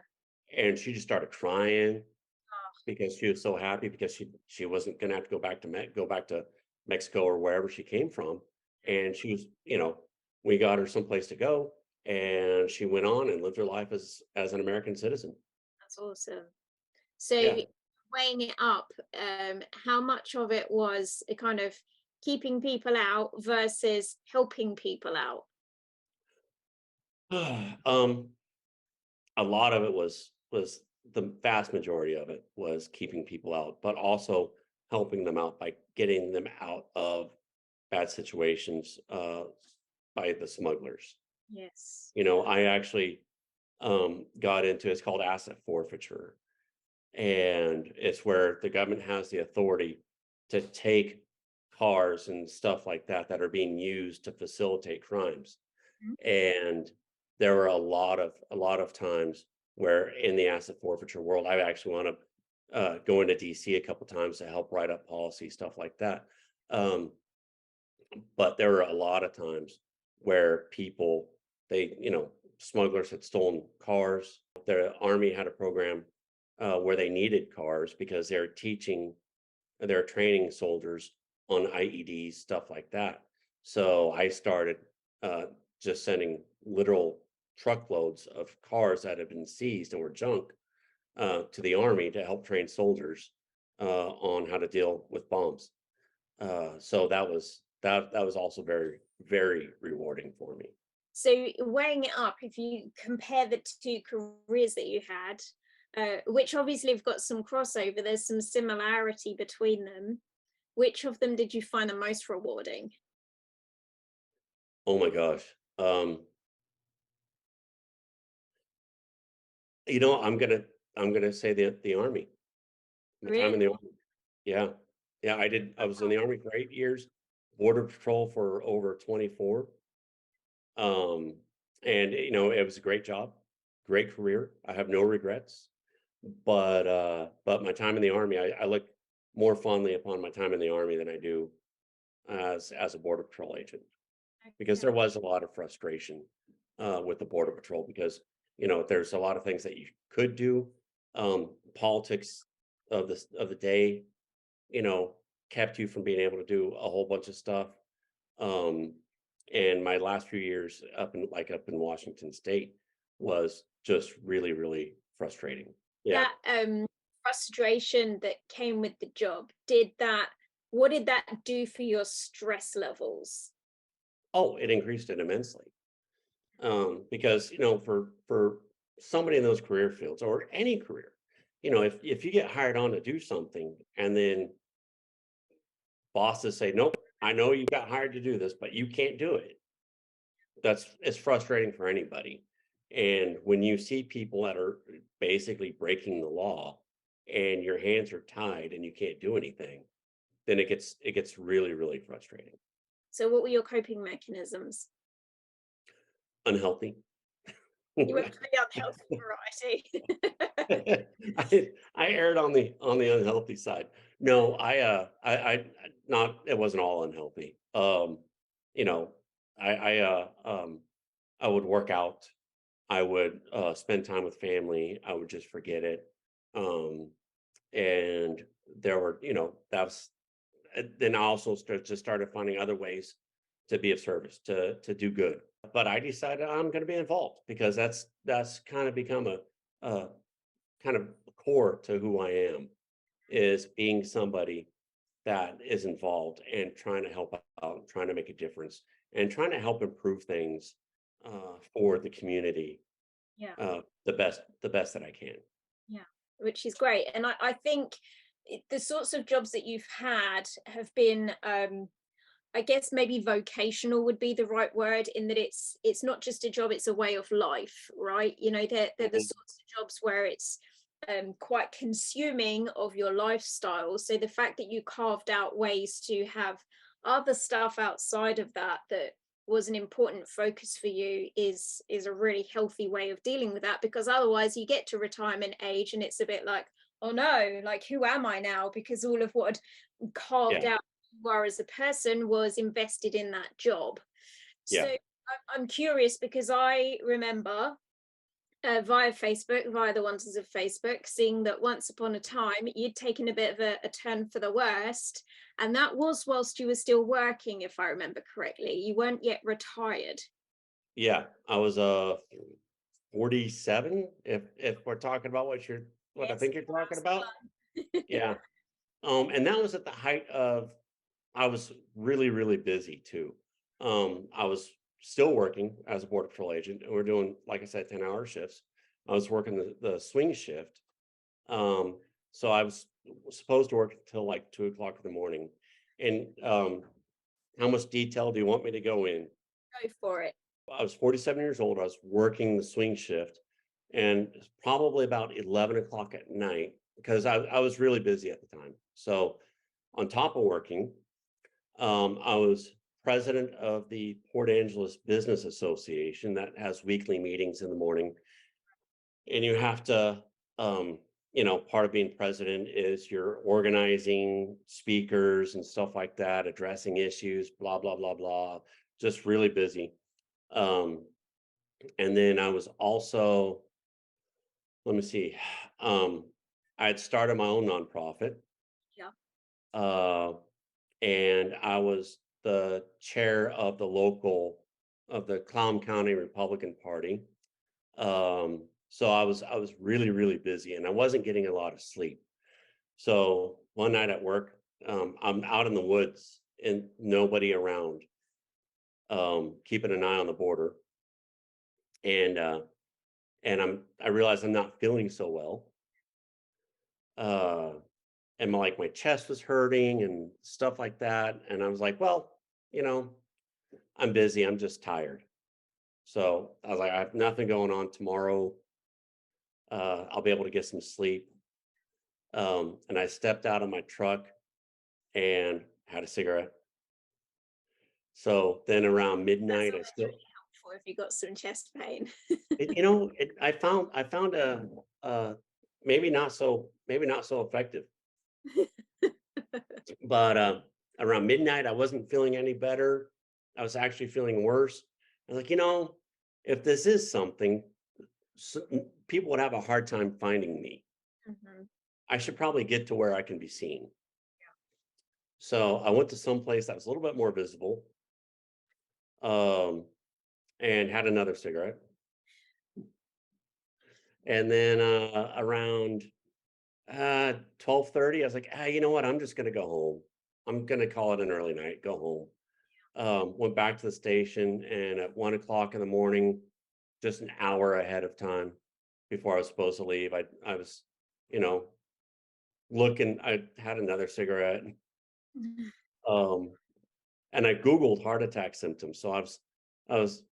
And she just started crying. because she was so happy because she wasn't going to have to go back to Mexico or wherever she came from, and she was, we got her someplace to go, and she went on and lived her life as an American citizen. That's awesome. So Yeah. weighing it up, how much of it was a kind of keeping people out versus helping people out? um, a lot of it was the vast majority of it was keeping people out, but also helping them out by getting them out of bad situations by the smugglers. Yes. I actually got into it's called asset forfeiture, and it's where the government has the authority to take cars and stuff like that are being used to facilitate crimes. Mhm. And there were a lot of times where in the asset forfeiture world, I actually want to go into DC a couple times to help write up policy stuff like that. Um, but there were a lot of times where people, smugglers had stolen cars. The army had a program where they needed cars because they're training soldiers on IEDs, stuff like that. So I started uh, just sending literal truckloads of cars that had been seized and were junk to the army to help train soldiers on how to deal with bombs. So that was also very, very rewarding for me. So weighing it up, if you compare the two careers that you had, which obviously have got some crossover, there's some similarity between them. Which of them did you find the most rewarding? Oh my gosh. Um, I'm gonna say the army. My time in the Really? army. Yeah. Yeah, I was in the army for 8 years, border patrol for over 24. Um, and it was a great job, great career. I have no regrets. But my time in the army, I look more fondly upon my time in the army than I do as a border patrol agent, because Okay. there was a lot of frustration with the border patrol because there's a lot of things that you could do. Politics of the day, you know, kept you from being able to do a whole bunch of stuff. Um, and my last few years up in Washington State was just really, really frustrating. Yeah. That frustration that came with the job, did that what did that do for your stress levels? Oh, it increased it immensely. Because for somebody in those career fields or any career, if you get hired on to do something and then bosses say, "Nope, I know you got hired to do this, but you can't do it." It's frustrating for anybody. And when you see people that are basically breaking the law and your hands are tied and you can't do anything, then it gets really, really frustrating. So what were your coping mechanisms? Unhealthy. You went for the unhealthy variety. I erred on the unhealthy side. No, I not it wasn't all unhealthy. You know, I would work out. I would spend time with family. I would just forget it. Um, and there were, that's then I also just started finding other ways to be of service, to do good. But I decided I'm going to be involved because that's kind of become a kind of core to who I am, is being somebody that is involved and trying to help out, trying to make a difference, and trying to help improve things for the community Yeah. the best that I can. Yeah, which is great. And I think the sorts of jobs that you've had have been, I guess maybe vocational would be the right word, in that it's not just a job, it's a way of life, right? They're the Mhm. sorts of jobs where it's quite consuming of your lifestyle. So the fact that you carved out ways to have other stuff outside of that was an important focus for you is a really healthy way of dealing with that, because otherwise you get to retirement age and it's a bit like, oh no, like who am I now, because all of what I'd carved Yeah, out you are as a person was invested in that job. So yeah. I'm curious because I remember Via Facebook, via the wonders of Facebook, seeing that once upon a time you'd taken a bit of a turn for the worst. And that was whilst you were still working, if I remember correctly. You weren't yet retired. Yeah, I was 47, if we're talking about what I Yes, think you're talking that's about. the one. Yeah. And that was at the height of I was really, really busy too. I was still working as a border patrol agent, and we're doing, like I said, 10-hour shifts. I was working the swing shift. Um, so I was supposed to work until like 2 o'clock in the morning. And how much detail do you want me to go in? Go for it. I was 47 years old. I was working the swing shift, and it's probably about 11 o'clock at night because I was really busy at the time. So, on top of working, I was president of the Port Angeles Business Association that has weekly meetings in the morning. And you have to, part of being president is you're organizing speakers and stuff like that, addressing issues, blah, blah, blah, blah. Just really busy. Um, And then I was also, let me see, um, I had started my own nonprofit, Yeah. uh, and I was the chair of the Clallam County Republican Party. So I was really, really busy and I wasn't getting a lot of sleep. So one night at work, I'm out in the woods and nobody around, keeping an eye on the border. And I realized I'm not feeling so well. Uh, and my chest was hurting and stuff like that. And I was like, well, you know, I'm busy. I'm just tired. So I was like, I have nothing going on tomorrow. I'll be able to get some sleep. And I stepped out of my truck and had a cigarette. So then around That's midnight, I always still, really helpful if you've got some chest pain. I found maybe not so effective. But around midnight, I wasn't feeling any better. I was actually feeling worse. I was like, if this is something, people would have a hard time finding me. Mhm. I should probably get to where I can be seen. So I went to some place that was a little bit more visible, um, and had another cigarette. And then around 12:30, I was like, you know what? I'm just gonna go home. I'm gonna call it an early night. Go home. Went back to the station, and at 1 o'clock in the morning, just an hour ahead of time before I was supposed to leave, I was, you know, looking. I had another cigarette, Mhm. um, and I Googled heart attack symptoms. So I was It was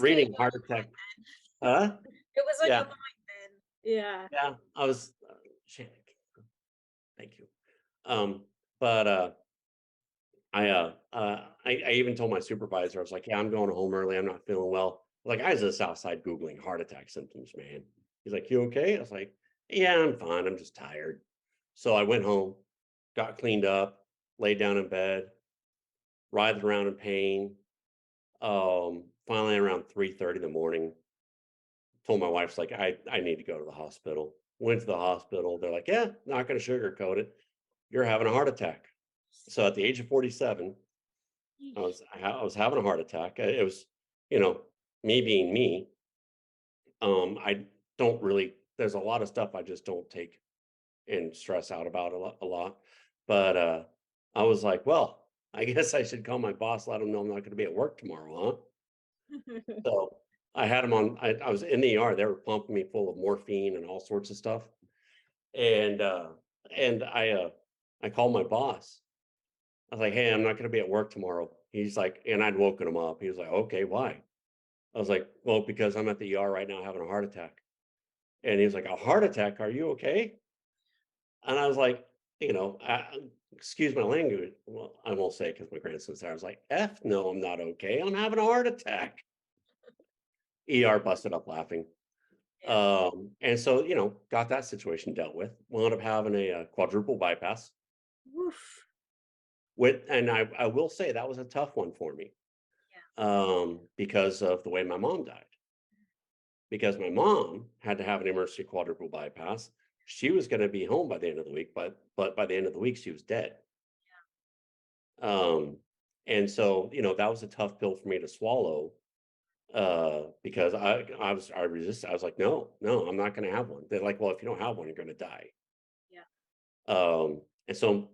clearly reading on heart your attack. mind then. Huh? It was on Yeah, your mind then. Yeah. yeah. I was. Shit, thank you. But I even told my supervisor, I was like, yeah, I'm going home early. I'm not feeling well. Like, I was just outside Googling heart attack symptoms, man. He's like, you okay? I was like, yeah, I'm fine. I'm just tired. So I went home, got cleaned up, laid down in bed, writhed around in pain. Finally around 3:30 in the morning, told my wife, like, I need to go to the hospital. Went to the hospital. They're like, yeah, not gonna sugarcoat it. You're having a heart attack. So at the age of 47, Yeesh. I was having a heart attack. It was, you know, me being me. I don't really. There's a lot of stuff I just don't take and stress out about a lot. But I was like, well, I guess I should call my boss, let him know I'm not going to be at work tomorrow, huh? So I had him on. I was in the ER. They were pumping me full of morphine and all sorts of stuff. And I called my boss. I was like, hey, I'm not going to be at work tomorrow. He's like, and I'd woken him up. He was like, okay, why? I was like, well, because I'm at the ER right now having a heart attack. And he was like, a heart attack? Are you okay? And I was like, excuse my language. Well, I won't say it because my grandson's there. I was like, F no, I'm not okay. I'm having a heart attack. ER busted up laughing. Yeah. And so, got that situation dealt with. Wound up having a quadruple bypass. Woof. And I will say that was a tough one for me, Yeah. because of the way my mom died. because my mom had to have an emergency quadruple bypass. She was going to be home by the end of the week, but by the end of the week she was dead. Um, and so, that was a tough pill for me to swallow, because I resisted. I was like, no, no, I'm not going to have one. They're like, well, if you don't have one, you're going to die. Yeah. And so,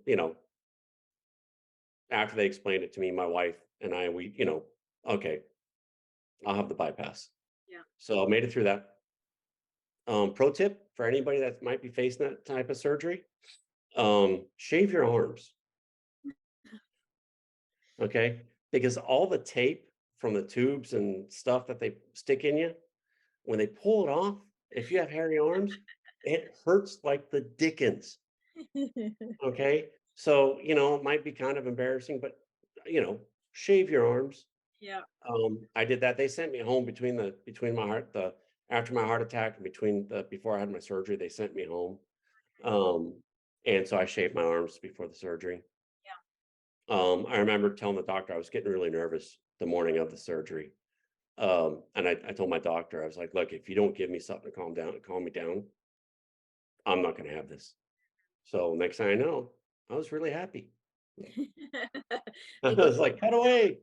after they explained it to me, my wife and I, okay, I'll have the bypass. Yeah. So I made it through that. Pro tip for anybody that might be facing that type of surgery: shave your arms. Okay, because all the tape from the tubes and stuff that they stick in you, when they pull it off, if you have hairy arms, it hurts like the dickens. Okay, so it might be kind of embarrassing, but shave your arms. Yeah. I did that. They sent me home between my heart the after my heart attack and between the before I had my surgery. They sent me home, um, and so I shaved my arms before the surgery. Yeah. I remember telling the doctor I was getting really nervous the morning of the surgery, and I told my doctor, I was like, "Look, if you don't give me something to calm me down, I'm not going to have this." So next thing I know, I was really happy. I You got was like, "Cut away."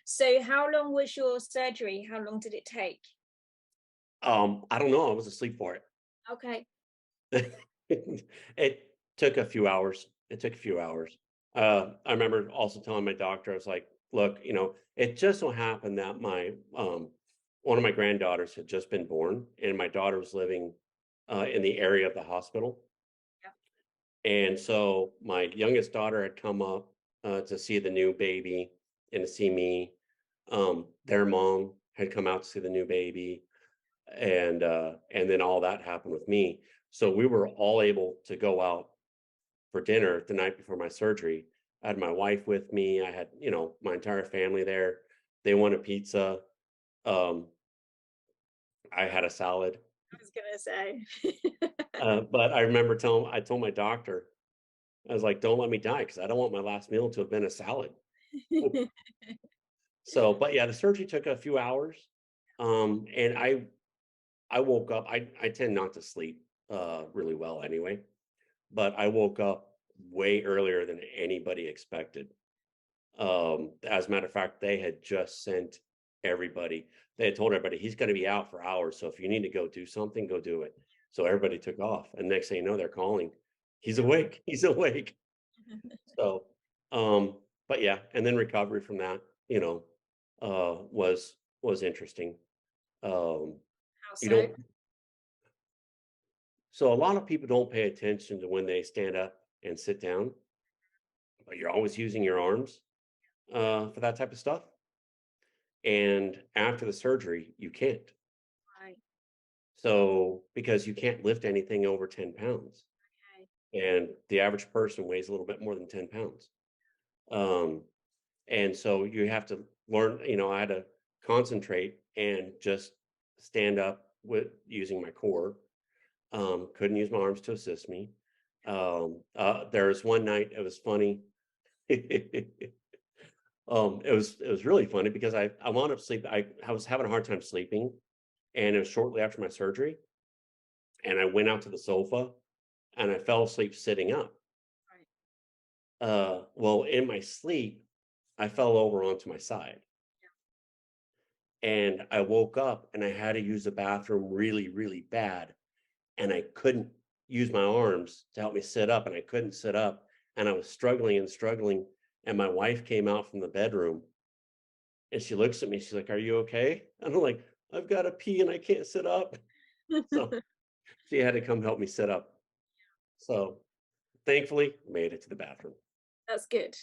So how long was your surgery? How long did it take? I don't know. I was asleep for it. Okay. It took a few hours. It took a few hours. I remember also telling my doctor, I was like, look, it just so happened that my one of my granddaughters had just been born, and my daughter was living in the area of the hospital. Yeah. And so my youngest daughter had come up to see the new baby and to see me. Their mom had come out to see the new baby, and then all that happened with me. So we were all able to go out for dinner the night before my surgery. I had my wife with me. I had, my entire family there. They wanted pizza. Um, I had a salad. I was gonna say. But I told my doctor, I was like, don't let me die because I don't want my last meal to have been a salad. So, but yeah, the surgery took a few hours. And I woke up. I tend not to sleep really well anyway, but I woke up way earlier than anybody expected. As a matter of fact, they had just sent everybody. They had told everybody he's going to be out for hours. So if you need to go do something, go do it. So everybody took off, and next thing you know, they're calling. He's awake. He's awake. So, but yeah, and then recovery from that, was interesting. Um, How you so? don't. So a lot of people don't pay attention to when they stand up and sit down, but you're always using your arms for that type of stuff. And after the surgery, you can't. Right. So because you can't lift anything over 10 pounds, Okay. and the average person weighs a little bit more than 10 pounds. Um, and so you have to learn, I had to concentrate and just stand up with using my core. Couldn't use my arms to assist me. There was one night, it was funny. It was really funny because I wound up sleeping. I was having a hard time sleeping, and it was shortly after my surgery. And I went out to the sofa, and I fell asleep sitting up. Right. Well, in my sleep, I fell over onto my side, and I woke up, and I had to use the bathroom really, really bad, and I couldn't use my arms to help me sit up, and I couldn't sit up, and I was struggling and struggling. And my wife came out from the bedroom, and she looks at me. She's like, "Are you okay?" And I'm like, "I've got to pee and I can't sit up." So she had to come help me sit up. So thankfully, made it to the bathroom. That's good.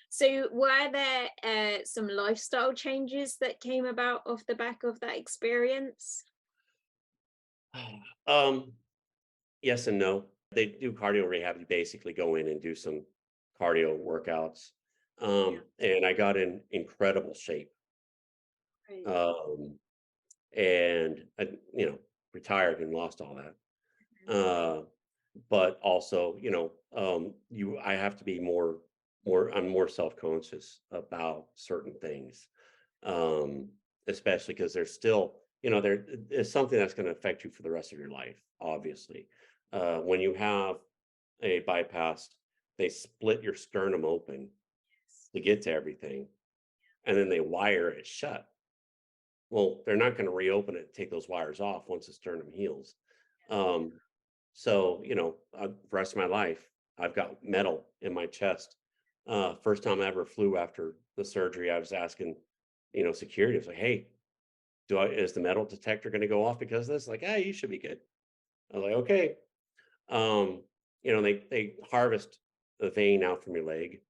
So were there some lifestyle changes that came about off the back of that experience? Um, yes and no. They do cardio rehab. You basically go in and do some cardio workouts. Yeah. And I got in incredible shape. Right. Um, and I, retired and lost all that. Uh, but also, I have to be I'm more self-conscious about certain things. Um, especially because there's still, there is something that's going to affect you for the rest of your life, obviously. When you have a bypass, they split your sternum open to get to everything, and then they wire it shut. Well, they're not going to reopen it, take those wires off once the sternum heals. Um, so, the rest of my life, I've got metal in my chest. First time I ever flew after the surgery, I was asking, security. I was like, "Hey, is the metal detector going to go off because of this?" Like, you should be good. I was like, "Okay." They harvest the vein out from your leg.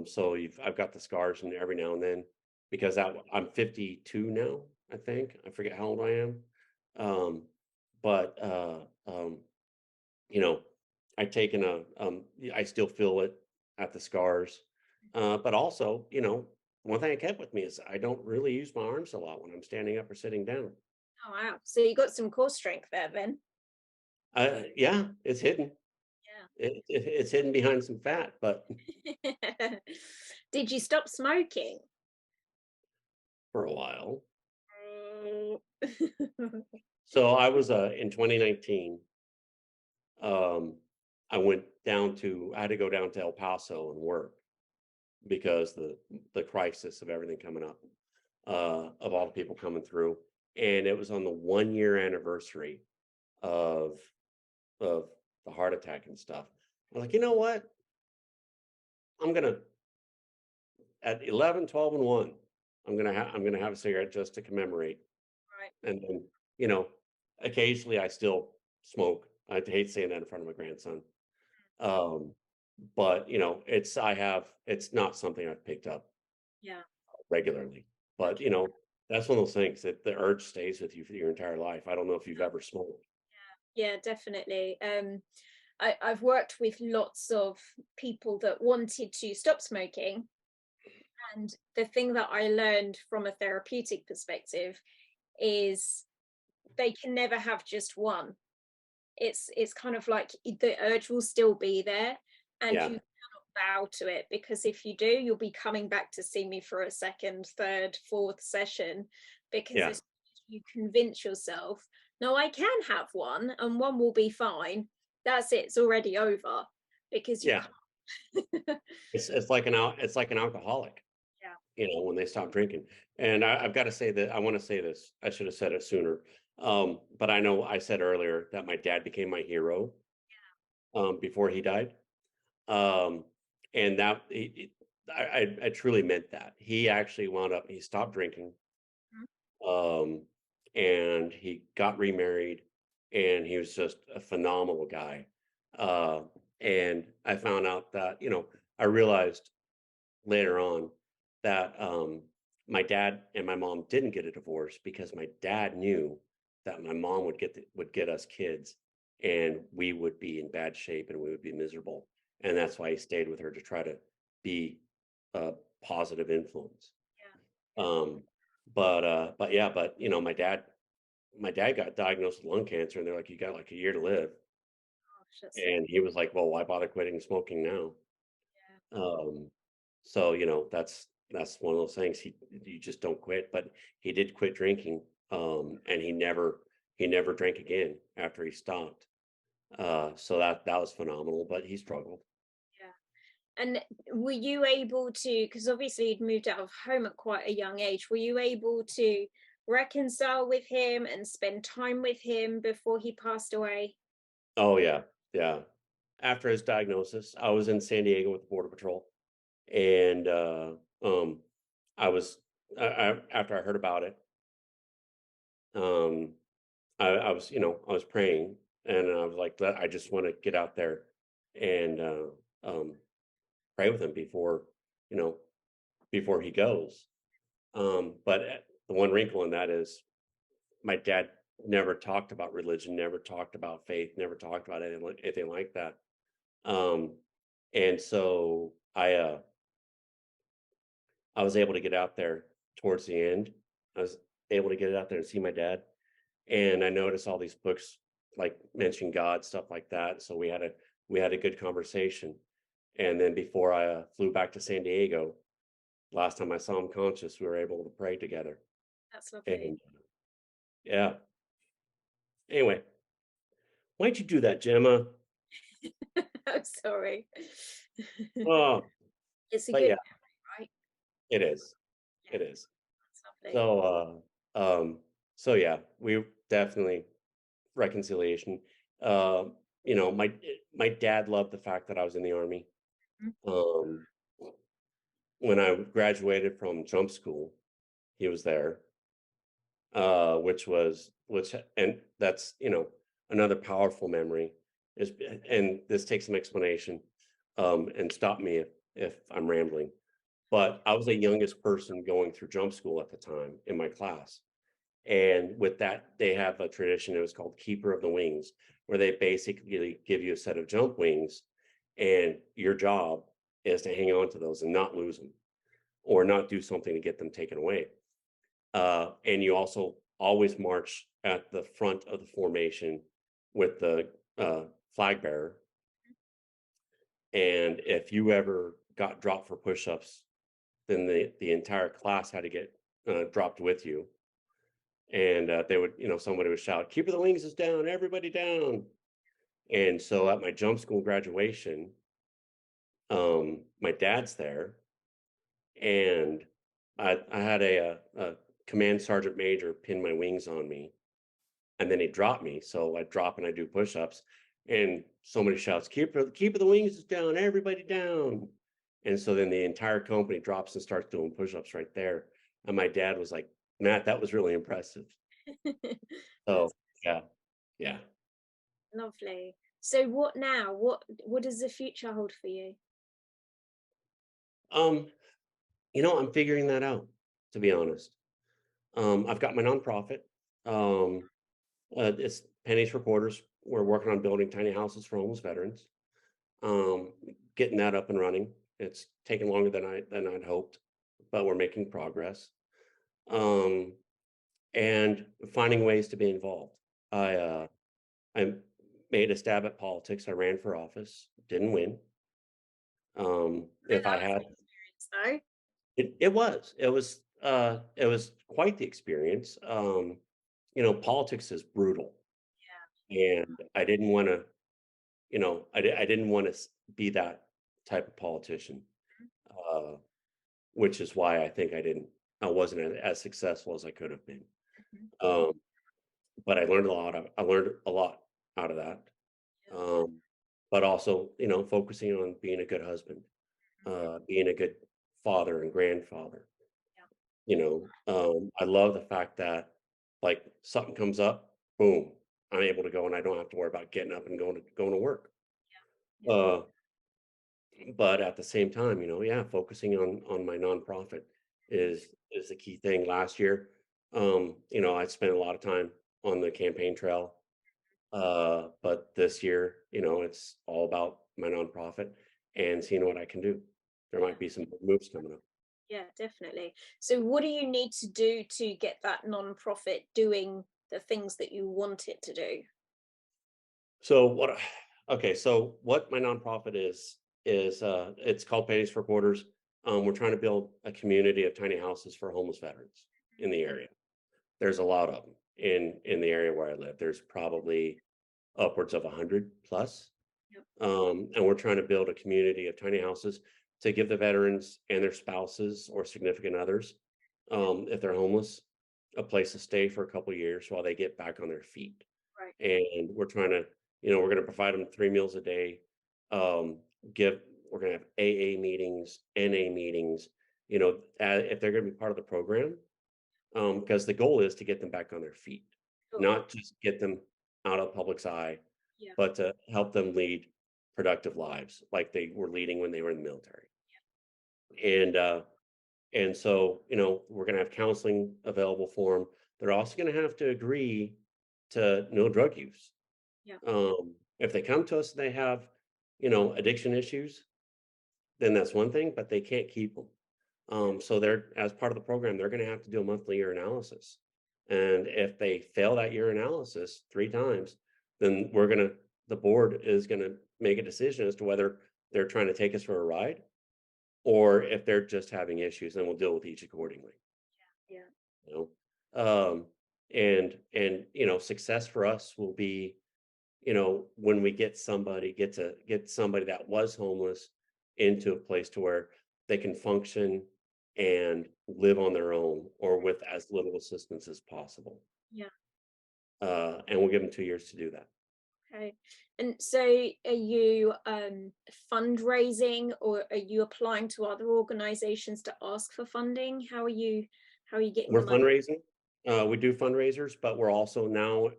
So I've got the scars and every now and then because I'm 52 now, I think. I forget how old I am. Um, but you know, I've taken I still feel it at the scars. But also, one thing I kept with me is I don't really use my arms a lot when I'm standing up or sitting down. Oh wow. So you got some core strength there then. Yeah, it's hidden. It's hidden behind some fat, but Yeah. Did you stop smoking? for a while. Oh. So I was in 2019. Um, I had to go down to El Paso and work because the crisis of everything coming up, of all the people coming through, and it was on the 1 year anniversary of of the heart attack and stuff. I was like, you know what? I'm gonna at 11, 12, and 1. I'm gonna have a cigarette just to commemorate. Right. And then, you know, occasionally I still smoke. I hate saying that in front of my grandson. Um, but it's not something I've picked up Yeah. regularly. But that's one of those things that the urge stays with you for your entire life. I don't know if you've ever smoked. Yeah, definitely. I've worked with lots of people that wanted to stop smoking. And the thing that I learned from a therapeutic perspective is they can never have just one. It's kind of like the urge will still be there and Yeah, you bow to it, because if you do, you'll be coming back to see me for a second, third, fourth session, because yeah, as you convince yourself, no, I can have one and one will be fine, that's it, it's already over, because you yeah. can't. It's like an alcoholic. Yeah. When they stop drinking. And I've got to say that I want to say this. I should have said it sooner. But I know I said earlier that my dad became my hero before he died. Um, and I truly meant that. He actually he stopped drinking, Mhm. um, and he got remarried, and he was just a phenomenal guy. Uh, and I found out that, I realized later on that my dad and my mom didn't get a divorce because my dad knew that my mom would get us kids, and we would be in bad shape and we would be miserable, and that's why he stayed with her to try to be a positive influence. Yeah. um but yeah, but my dad got diagnosed with lung cancer, and they're like, you got like a year to live, Gosh, that's and he was like, well, why bother quitting smoking now? yeah. Um, so that's one of those things. You just don't quit. But he did quit drinking, and he never drank again after he stopped. So that was phenomenal. But he struggled. Yeah. And were you able to, because obviously you'd moved out of home at quite a young age, were you able to reconcile with him and spend time with him before he passed away? Oh yeah, yeah. After his diagnosis, I was in San Diego with the Border Patrol, and um, I was after I heard about it. Um, I was praying, and I was like, I just want to get out there and um, pray with him you know, before he goes. But the one wrinkle in that is my dad never talked about religion, never talked about faith, never talked about anything like that. Um, and so I was able to get out there towards the end. I was able to get out there and see my dad, and I noticed all these books like mention God, stuff like that. So we had a good conversation. And then before I flew back to San Diego, last time I saw him conscious, we were able to pray together. That's lovely. And yeah. Anyway, why'd you do that, Gemma? I'm sorry. Oh, It's a but good yeah, memory, right? it is. Yeah, It is. that's lovely. So, so yeah, we definitely reconciliation. Uh, my dad loved the fact that I was in the army. Mhm. Um, when I graduated from jump school, he was there, and that's another powerful memory is, and this takes some explanation, and stop me if I'm rambling. But I was the youngest person going through jump school at the time in my class. And with that, they have a tradition, it was called Keeper of the Wings, where they basically give you a set of jump wings, and your job is to hang on to those and not lose them or not do something to get them taken away. And you also always march at the front of the formation with the flag bearer. And if you ever got dropped for push-ups, then the entire class had to get dropped with you. And they would, somebody would shout, "Keeper of the Wings is down, everybody down." And so at my jump school graduation, my dad's there, and I had a command sergeant major pin my wings on me, and then he dropped me. So I drop and I do push-ups, and somebody shouts, "Keeper of the Wings is down, everybody down." And so then the entire company drops and starts doing push-ups right there. And my dad was like, "Matt, that was really impressive." So That's yeah, yeah. lovely. So what now? What does the future hold for you? Um, I'm figuring that out, to be honest. I've got my nonprofit. Um, it's Pennies for Quarters. We're working on building tiny houses for homeless veterans. Um, Getting that up and running. It's taken longer than I'd hoped, but we're making progress. Um, and finding ways to be involved. I made a stab at politics. I ran for office, didn't win. Oh, If that I was had, an experience though. it was quite the experience. Politics is brutal, and I didn't want to, I didn't want to be that type of politician, uh, which is why I wasn't as successful as I could have been. Mhm. Um, but I learned a lot out of that. Yeah. Um, but also, focusing on being a good husband, being a good father and grandfather. Yeah. I love the fact that, like, something comes up, boom, I'm able to go and I don't have to worry about getting up and going to work. Yeah. Uh, but at the same time, yeah, focusing on my nonprofit is the key thing. Last year, I spent a lot of time on the campaign trail. But this year, it's all about my nonprofit and seeing what I can do. There Yeah. might be some moves coming up. Yeah, definitely. So what do you need to do to get that non-profit doing the things that you want it to do? So okay, so what my nonprofit is it's called Pennies for Quarters. We're trying to build a community of tiny houses for homeless veterans in the area. There's a lot of them in the area where I live. There's probably upwards of 100 plus. Yep. And we're trying to build a community of tiny houses to give the veterans and their spouses or significant others, if they're homeless, a place to stay for a couple years while they get back on their feet. Right. And we're going to provide them 3 meals a day. Um, give We're going to have AA meetings, NA meetings. If they're going to be part of the program, because the goal is to get them back on their feet, Sure. not just get them out of the public's eye, Yeah. but to help them lead productive lives like they were leading when they were in the military. And so, we're going to have counseling available for them. They're also going to have to agree to no drug use. Yeah. If they come to us and they have, addiction issues, then that's one thing, but they can't keep them. So they're as part of the program, they're going to have to do a monthly urinalysis. And if they fail that urinalysis 3 times, then the board is going to make a decision as to whether they're trying to take us for a ride or if they're just having issues, and we'll deal with each accordingly. Yeah. You know? Um, and success for us will be, when we get somebody that was homeless into a place to where they can function and live on their own or with as little assistance as possible. Yeah. And we'll give them 2 years to do that. Okay. And so are you fundraising, or are you applying to other organizations to ask for funding? How are you getting the We're money? fundraising. We do fundraisers, but we're also now,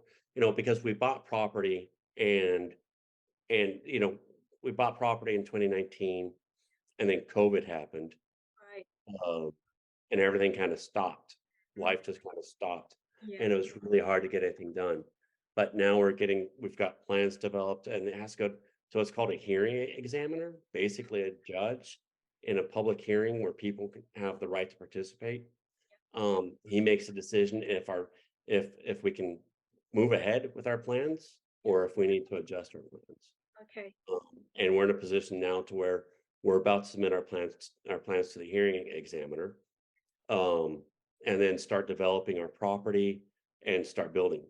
because we bought property and and you know, we bought property in 2019, and then COVID happened, Right. uh, and everything kind of stopped. Mhm. Life just kind of stopped, Yeah. and it was really hard to get anything done. But now we've got plans developed, and it has to go. So it's called a hearing examiner, basically a judge in a public hearing where people can have the right to participate. He makes a decision if we can move ahead with our plans Yeah. or if we need to adjust our plans. Okay. And we're in a position now to where we're about to submit our plans to the hearing examiner, um, and then start developing our property and start building.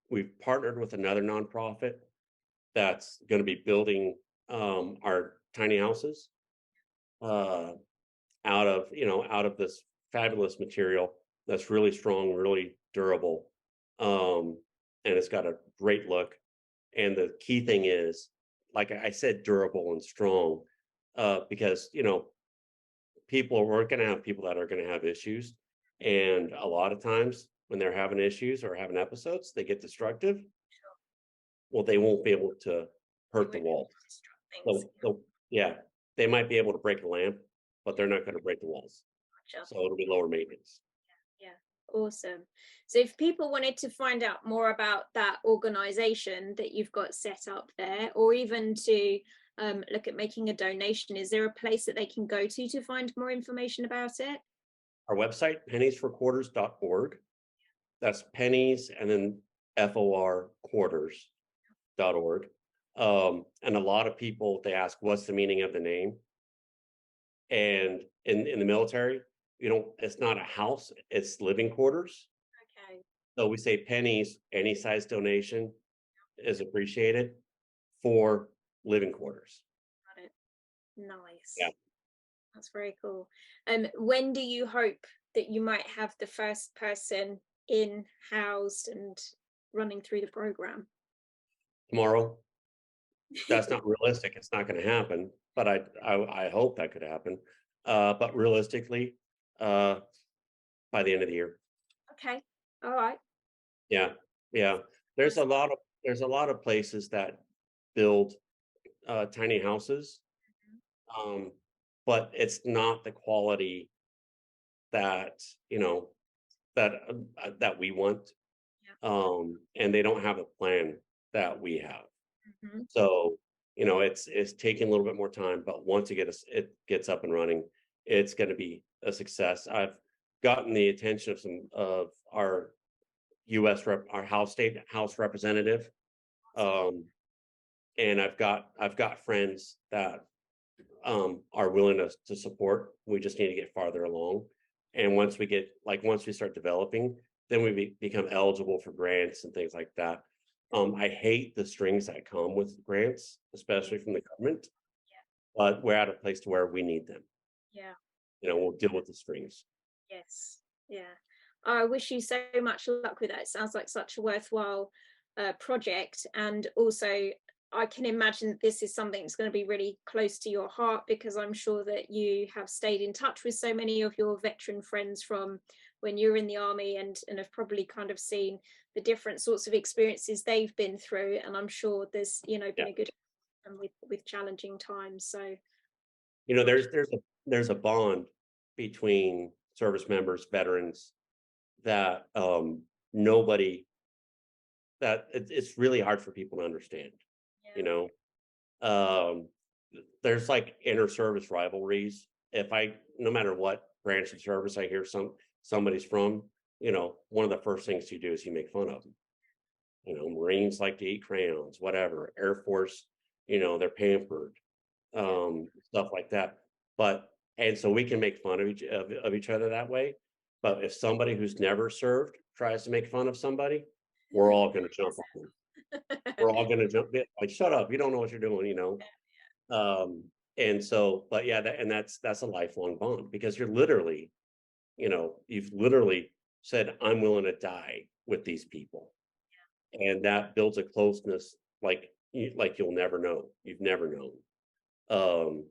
We've partnered with another nonprofit that's going to be building our tiny houses, uh, out of this fabulous material that's really strong, really durable, um, and it's got a great look. And the key thing is, like I said, durable and strong, because we're going to have people that are going to have issues, and a lot of times when they're having issues or having episodes, they get destructive. Well, they won't be able to You hurt the won't be able walls. to disrupt things. So yeah, they might be able to break a lamp, but they're not going to break the walls. Gotcha. So it'll be lower maintenance. Yeah. Awesome. So if people wanted to find out more about that organization that you've got set up there, or even to look at making a donation, is there a place that they can go to find more information about it? Our website, penniesforquarters.org. That's pennies and then FOR quarters.org. And a lot of people, they ask, what's the meaning of the name? And in the military, it's not a house, it's living quarters. Okay. So we say pennies, any size donation is appreciated for living quarters. Got it. Yeah. Nice. That's very cool. When do you hope that you might have the first person in housed and running through the program? Tomorrow, that's not realistic. It's not going to happen, but I hope that could happen. But realistically, uh, by the end of the year. Okay. All right. Yeah, yeah. There's a Awesome. lot of there's a lot of places that build tiny houses, Mhm. um, but it's not the quality that that we want, Yeah. and they don't have a plan that we have. Mhm. So it's taking a little bit more time, but once it gets up and running, it's going to be a success. I've gotten the attention of some of our our state house representative, Awesome. um, and I've got friends that are willing to support. We just need to get farther along, and once we start developing, then we become eligible for grants and things like that. I hate the strings that come with grants, Yeah. especially from the government, Yeah. but we're at a place to where we need them. Yeah. We'll deal with the strings. Yes. Yeah. I wish you so much luck with that. It sounds like such a worthwhile project. And also, I can imagine that this is something that's going to be really close to your heart, because I'm sure that you have stayed in touch with so many of your veteran friends from when you were in the army, and have probably kind of seen the different sorts of experiences they've been through. And I'm sure there's, Yeah, been a good and with challenging times. So much. there's a bond between service members, veterans, that nobody it's really hard for people to understand. You Yeah. know, um, there's like inter service rivalries. If I No matter what branch of service I hear somebody's from, one of the first things you do is you make fun of them. Marines like to eat crayons, whatever. Air Force, they're pampered, Yeah. stuff like that. And so we can make fun of each other that way. But if somebody who's never served tries to make fun of somebody, we're all going to jump on them. We're all going to jump in, like, shut up, you don't know what you're doing, you know. And so, but yeah, that's a lifelong bond, because you're literally, you've literally said, I'm willing to die with these people. And that builds a closeness like like you'll never know. You've never known. Um,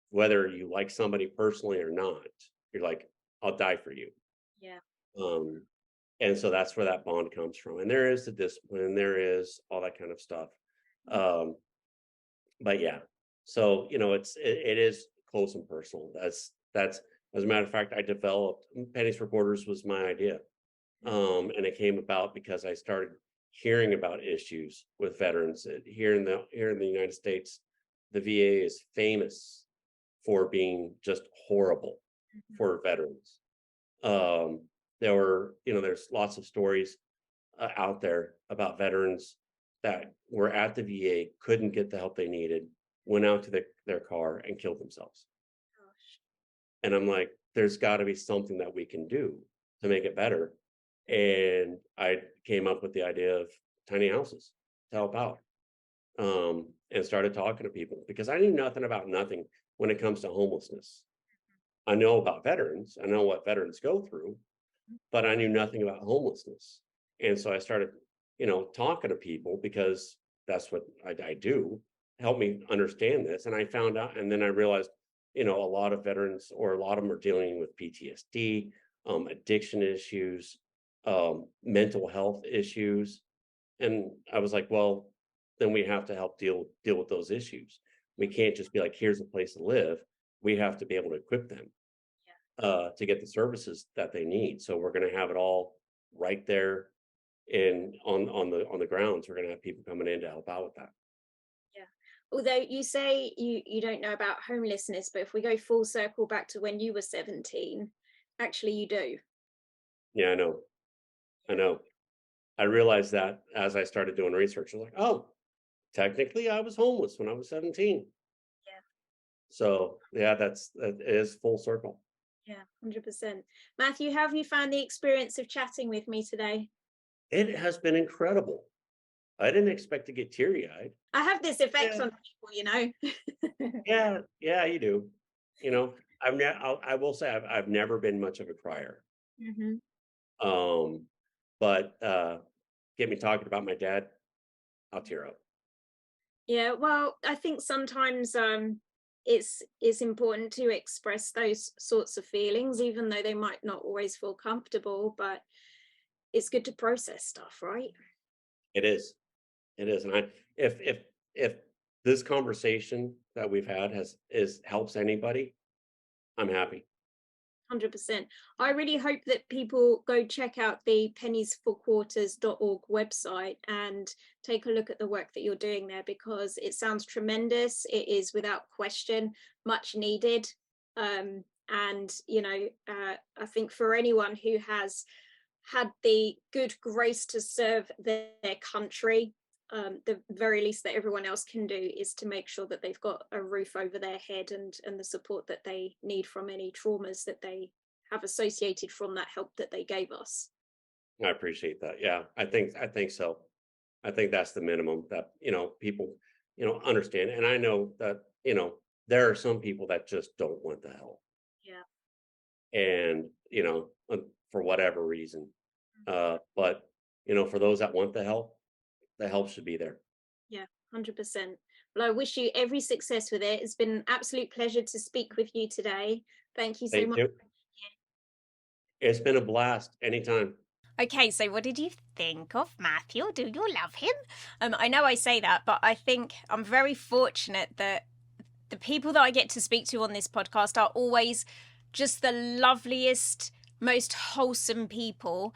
Whether you like somebody personally or not, you're like, I'll die for you. Yeah. Um, and so that's where that bond comes from. And there is the discipline, there is all that kind of stuff. Um, but yeah, so it is close and personal. That's as a matter of fact, I developed Pennies for Quarters was my idea. And it came about because I started hearing about issues with veterans. Here in the United States, the VA is famous for being just horrible for veterans. Um, there's lots of stories out there about veterans that were at the VA, couldn't get the help they needed, went out to their car and killed themselves. Gosh. And I'm like, there's got to be something that we can do to make it better. And I came up with the idea of tiny houses to help out, and started talking to people, because I knew nothing about nothing when it comes to homelessness. I know about veterans, I know what veterans go through, but I knew nothing about homelessness. And so I started, talking to people, because that's what I do, help me understand this. And I found out, and then I realized, a lot of veterans, or a lot of them, are dealing with PTSD, addiction issues, mental health issues. And I was like, well, then we have to help deal with those issues. We can't just be like, here's a place to live. We have to be able to equip them to get the services that they need. So we're going to have it all right there in on the grounds. We're going to have people coming in to help out with that. Yeah. Although you say you don't know about homelessness, but if we go full circle back to when you were 17, actually you do. Yeah, I know. I know. I realized that as I started doing research. I was like, oh, technically I was homeless when I was 17. Yeah. So yeah, that is full circle. Yeah, 100%. Matthew, how have you found the experience of chatting with me today? It has been incredible. I didn't expect to get teary-eyed. I have this effect Yeah, on people. yeah, yeah, you do. You know, I will say I've never been much of a crier. Hmm. Um, but get me talking about my dad, I'll tear up. Yeah, well, I think sometimes it's important to express those sorts of feelings, even though they might not always feel comfortable, but it's good to process stuff, right? It is. It is. And if this conversation that we've had is helps anybody, I'm happy. 100%. I really hope that people go check out the penniesforquarters.org website and take a look at the work that you're doing there, because it sounds tremendous. It is without question much needed. And, I think for anyone who has had the good grace to serve their country, the very least that everyone else can do is to make sure that they've got a roof over their head, and the support that they need from any traumas that they have associated from that help that they gave us. I appreciate that. Yeah, I think so. I think that's the minimum that, people, understand. And I know that, there are some people that just don't want the help. Yeah. And, for whatever reason. But, for those that want the help should be there. Yeah, 100%. Well, I wish you every success with it. It's been an absolute pleasure to speak with you today. Thank you so Thank much. you. It's been a blast anytime. Okay, so what did you think of Matthew? Do you love him? I know I say that, but I think I'm very fortunate that the people that I get to speak to on this podcast are always just the loveliest, most wholesome people.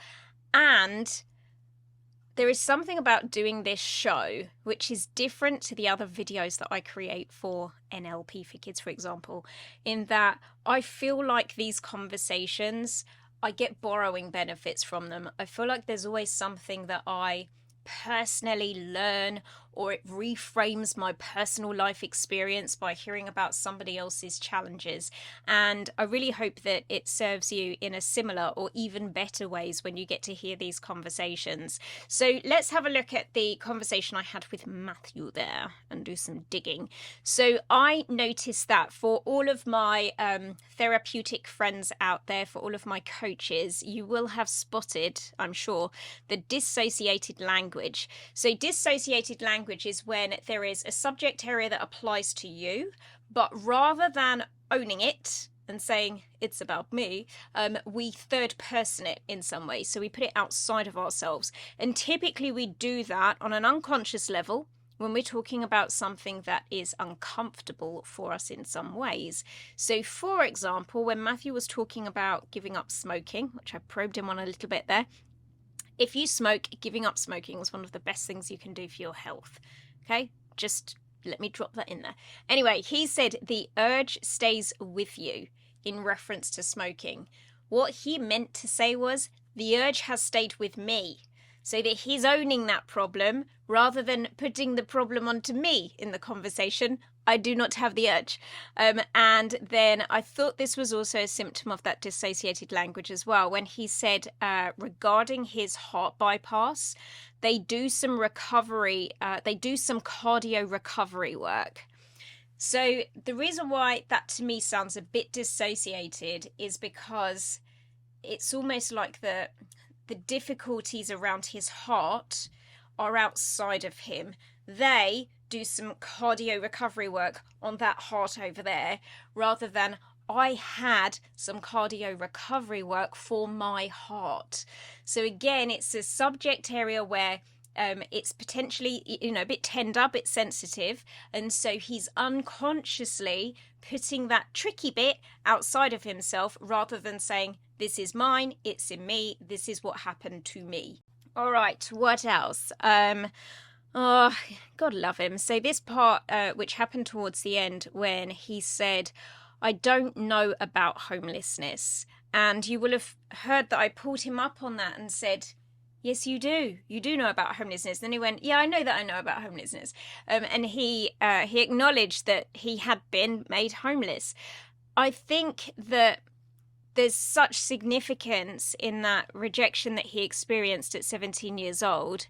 And there is something about doing this show which is different to the other videos that I create for NLP for Kids, for example, in that I feel like these conversations, I get borrowing benefits from them. I feel like there's always something that I personally learn or it reframes my personal life experience by hearing about somebody else's challenges. And I really hope that it serves you in a similar or even better ways when you get to hear these conversations. So let's have a look at the conversation I had with Matthew there and do some digging. So I noticed that for all of my therapeutic friends out there, for all of my coaches, you will have spotted, I'm sure, the dissociated language. So dissociated language is when there is a subject area that applies to you, but rather than owning it and saying it's about me, we third person it in some way. So we put it outside of ourselves. And typically we do that on an unconscious level when we're talking about something that is uncomfortable for us in some ways. So for example, when Matthew was talking about giving up smoking, which I probed him on a little bit there, if you smoke, giving up smoking is one of the best things you can do for your health. Okay, just let me drop that in there. Anyway, he said the urge stays with you in reference to smoking. What he meant to say was the urge has stayed with me. So that he's owning that problem rather than putting the problem onto me in the conversation. I do not have the urge. And then I thought this was also a symptom of that dissociated language as well. When he said regarding his heart bypass, they do some recovery, they do some cardio recovery work. So the reason why that to me sounds a bit dissociated is because it's almost like the difficulties around his heart are outside of him. They do some cardio recovery work on that heart over there, rather than I had some cardio recovery work for my heart. So again, it's a subject area where it's potentially, a bit tender, a bit sensitive. And so he's unconsciously putting that tricky bit outside of himself rather than saying, this is mine, it's in me, this is what happened to me. All right, what else? Oh, God love him. So this part, which happened towards the end when he said, I don't know about homelessness. And you will have heard that I pulled him up on that and said, yes, you do. You do know about homelessness. Then he went, yeah, I know that I know about homelessness. And he acknowledged that he had been made homeless. I think that there's such significance in that rejection that he experienced at 17 years old.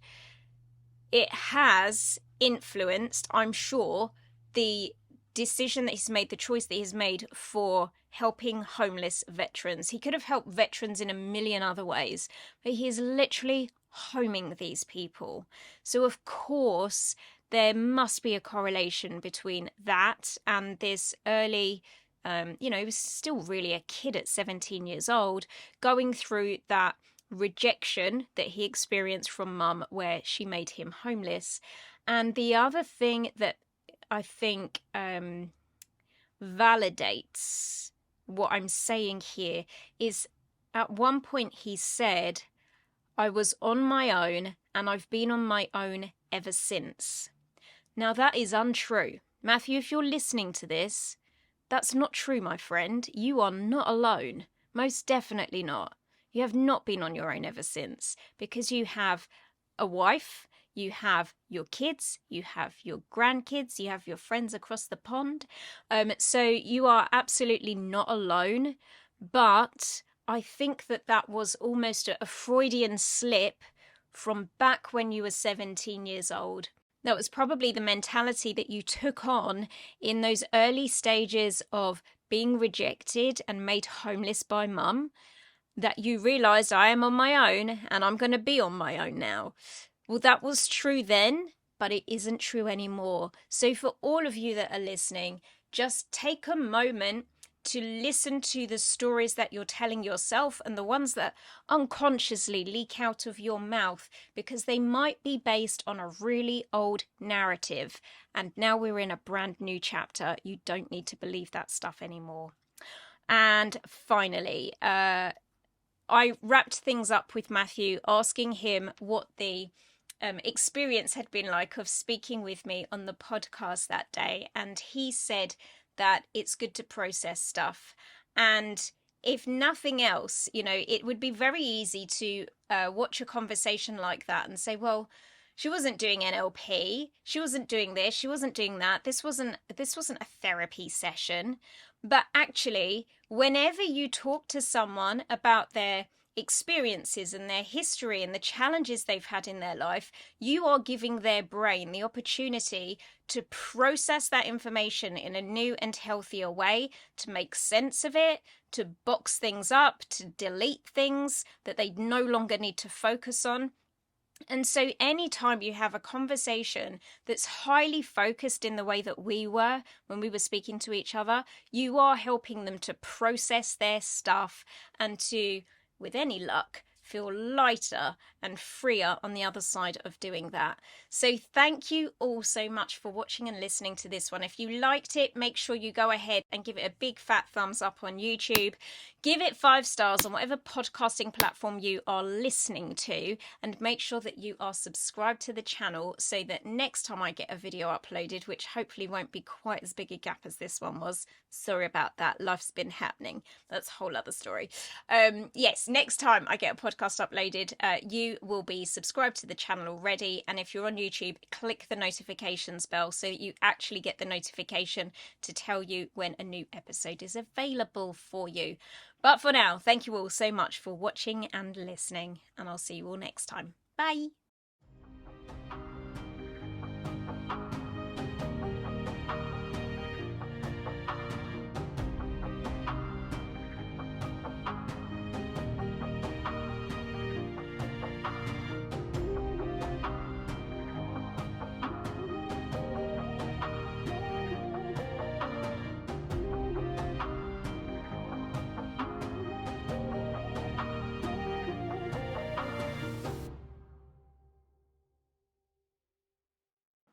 It has influenced, I'm sure, the decision that he's made, the choice that he's made for helping homeless veterans. He could have helped veterans in a million other ways, but he is literally homing these people. So of course, there must be a correlation between that and this early, he was still really a kid at 17 years old, going through that rejection that he experienced from mum where she made him homeless. And the other thing that I think validates what I'm saying here is at one point he said, I was on my own and I've been on my own ever since. Now that is untrue. Matthew, if you're listening to this, that's not true, my friend. You are not alone. Most definitely not. You have not been on your own ever since, because you have a wife, you have your kids, you have your grandkids, you have your friends across the pond. So you are absolutely not alone. But I think that was almost a Freudian slip from back when you were 17 years old. That was probably the mentality that you took on in those early stages of being rejected and made homeless by mum, that you realised I am on my own and I'm going to be on my own now. Well, that was true then, but it isn't true anymore. So for all of you that are listening, just take a moment to listen to the stories that you're telling yourself and the ones that unconsciously leak out of your mouth, because they might be based on a really old narrative. And now we're in a brand new chapter. You don't need to believe that stuff anymore. And finally, I wrapped things up with Matthew, asking him what the experience had been like of speaking with me on the podcast that day. And he said that it's good to process stuff. And if nothing else, it would be very easy to watch a conversation like that and say, well, She wasn't doing NLP. She wasn't doing this. She wasn't doing that. This wasn't a therapy session. But actually, whenever you talk to someone about their experiences and their history and the challenges they've had in their life, you are giving their brain the opportunity to process that information in a new and healthier way, to make sense of it, to box things up, to delete things that they no longer need to focus on. And so, anytime you have a conversation that's highly focused in the way that we were when we were speaking to each other, you are helping them to process their stuff and to, with any luck, feel lighter and freer on the other side of doing that. So thank you all so much for watching and listening to this one. If you liked it, make sure you go ahead and give it a big fat thumbs up on YouTube. Give it 5 stars on whatever podcasting platform you are listening to, and make sure that you are subscribed to the channel so that next time I get a video uploaded, which hopefully won't be quite as big a gap as this one was. Sorry about that. Life's been happening. That's a whole other story. Yes, next time I get a podcast uploaded, you will be subscribed to the channel already. And if you're on YouTube, click the notifications bell so that you actually get the notification to tell you when a new episode is available for you. But for now, thank you all so much for watching and listening, and I'll see you all next time. Bye.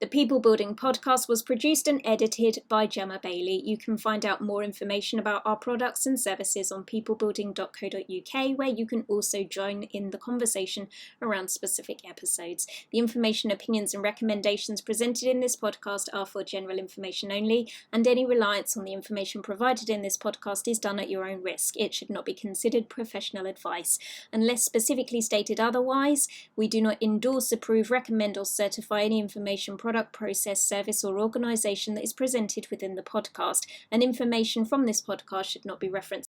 The People Building podcast was produced and edited by Gemma Bailey. You can find out more information about our products and services on peoplebuilding.co.uk, where you can also join in the conversation around specific episodes. The information, opinions and recommendations presented in this podcast are for general information only, and any reliance on the information provided in this podcast is done at your own risk. It should not be considered professional advice. Unless specifically stated otherwise, we do not endorse, approve, recommend or certify any information, product, process, service or organisation that is presented within the podcast, and information from this podcast should not be referenced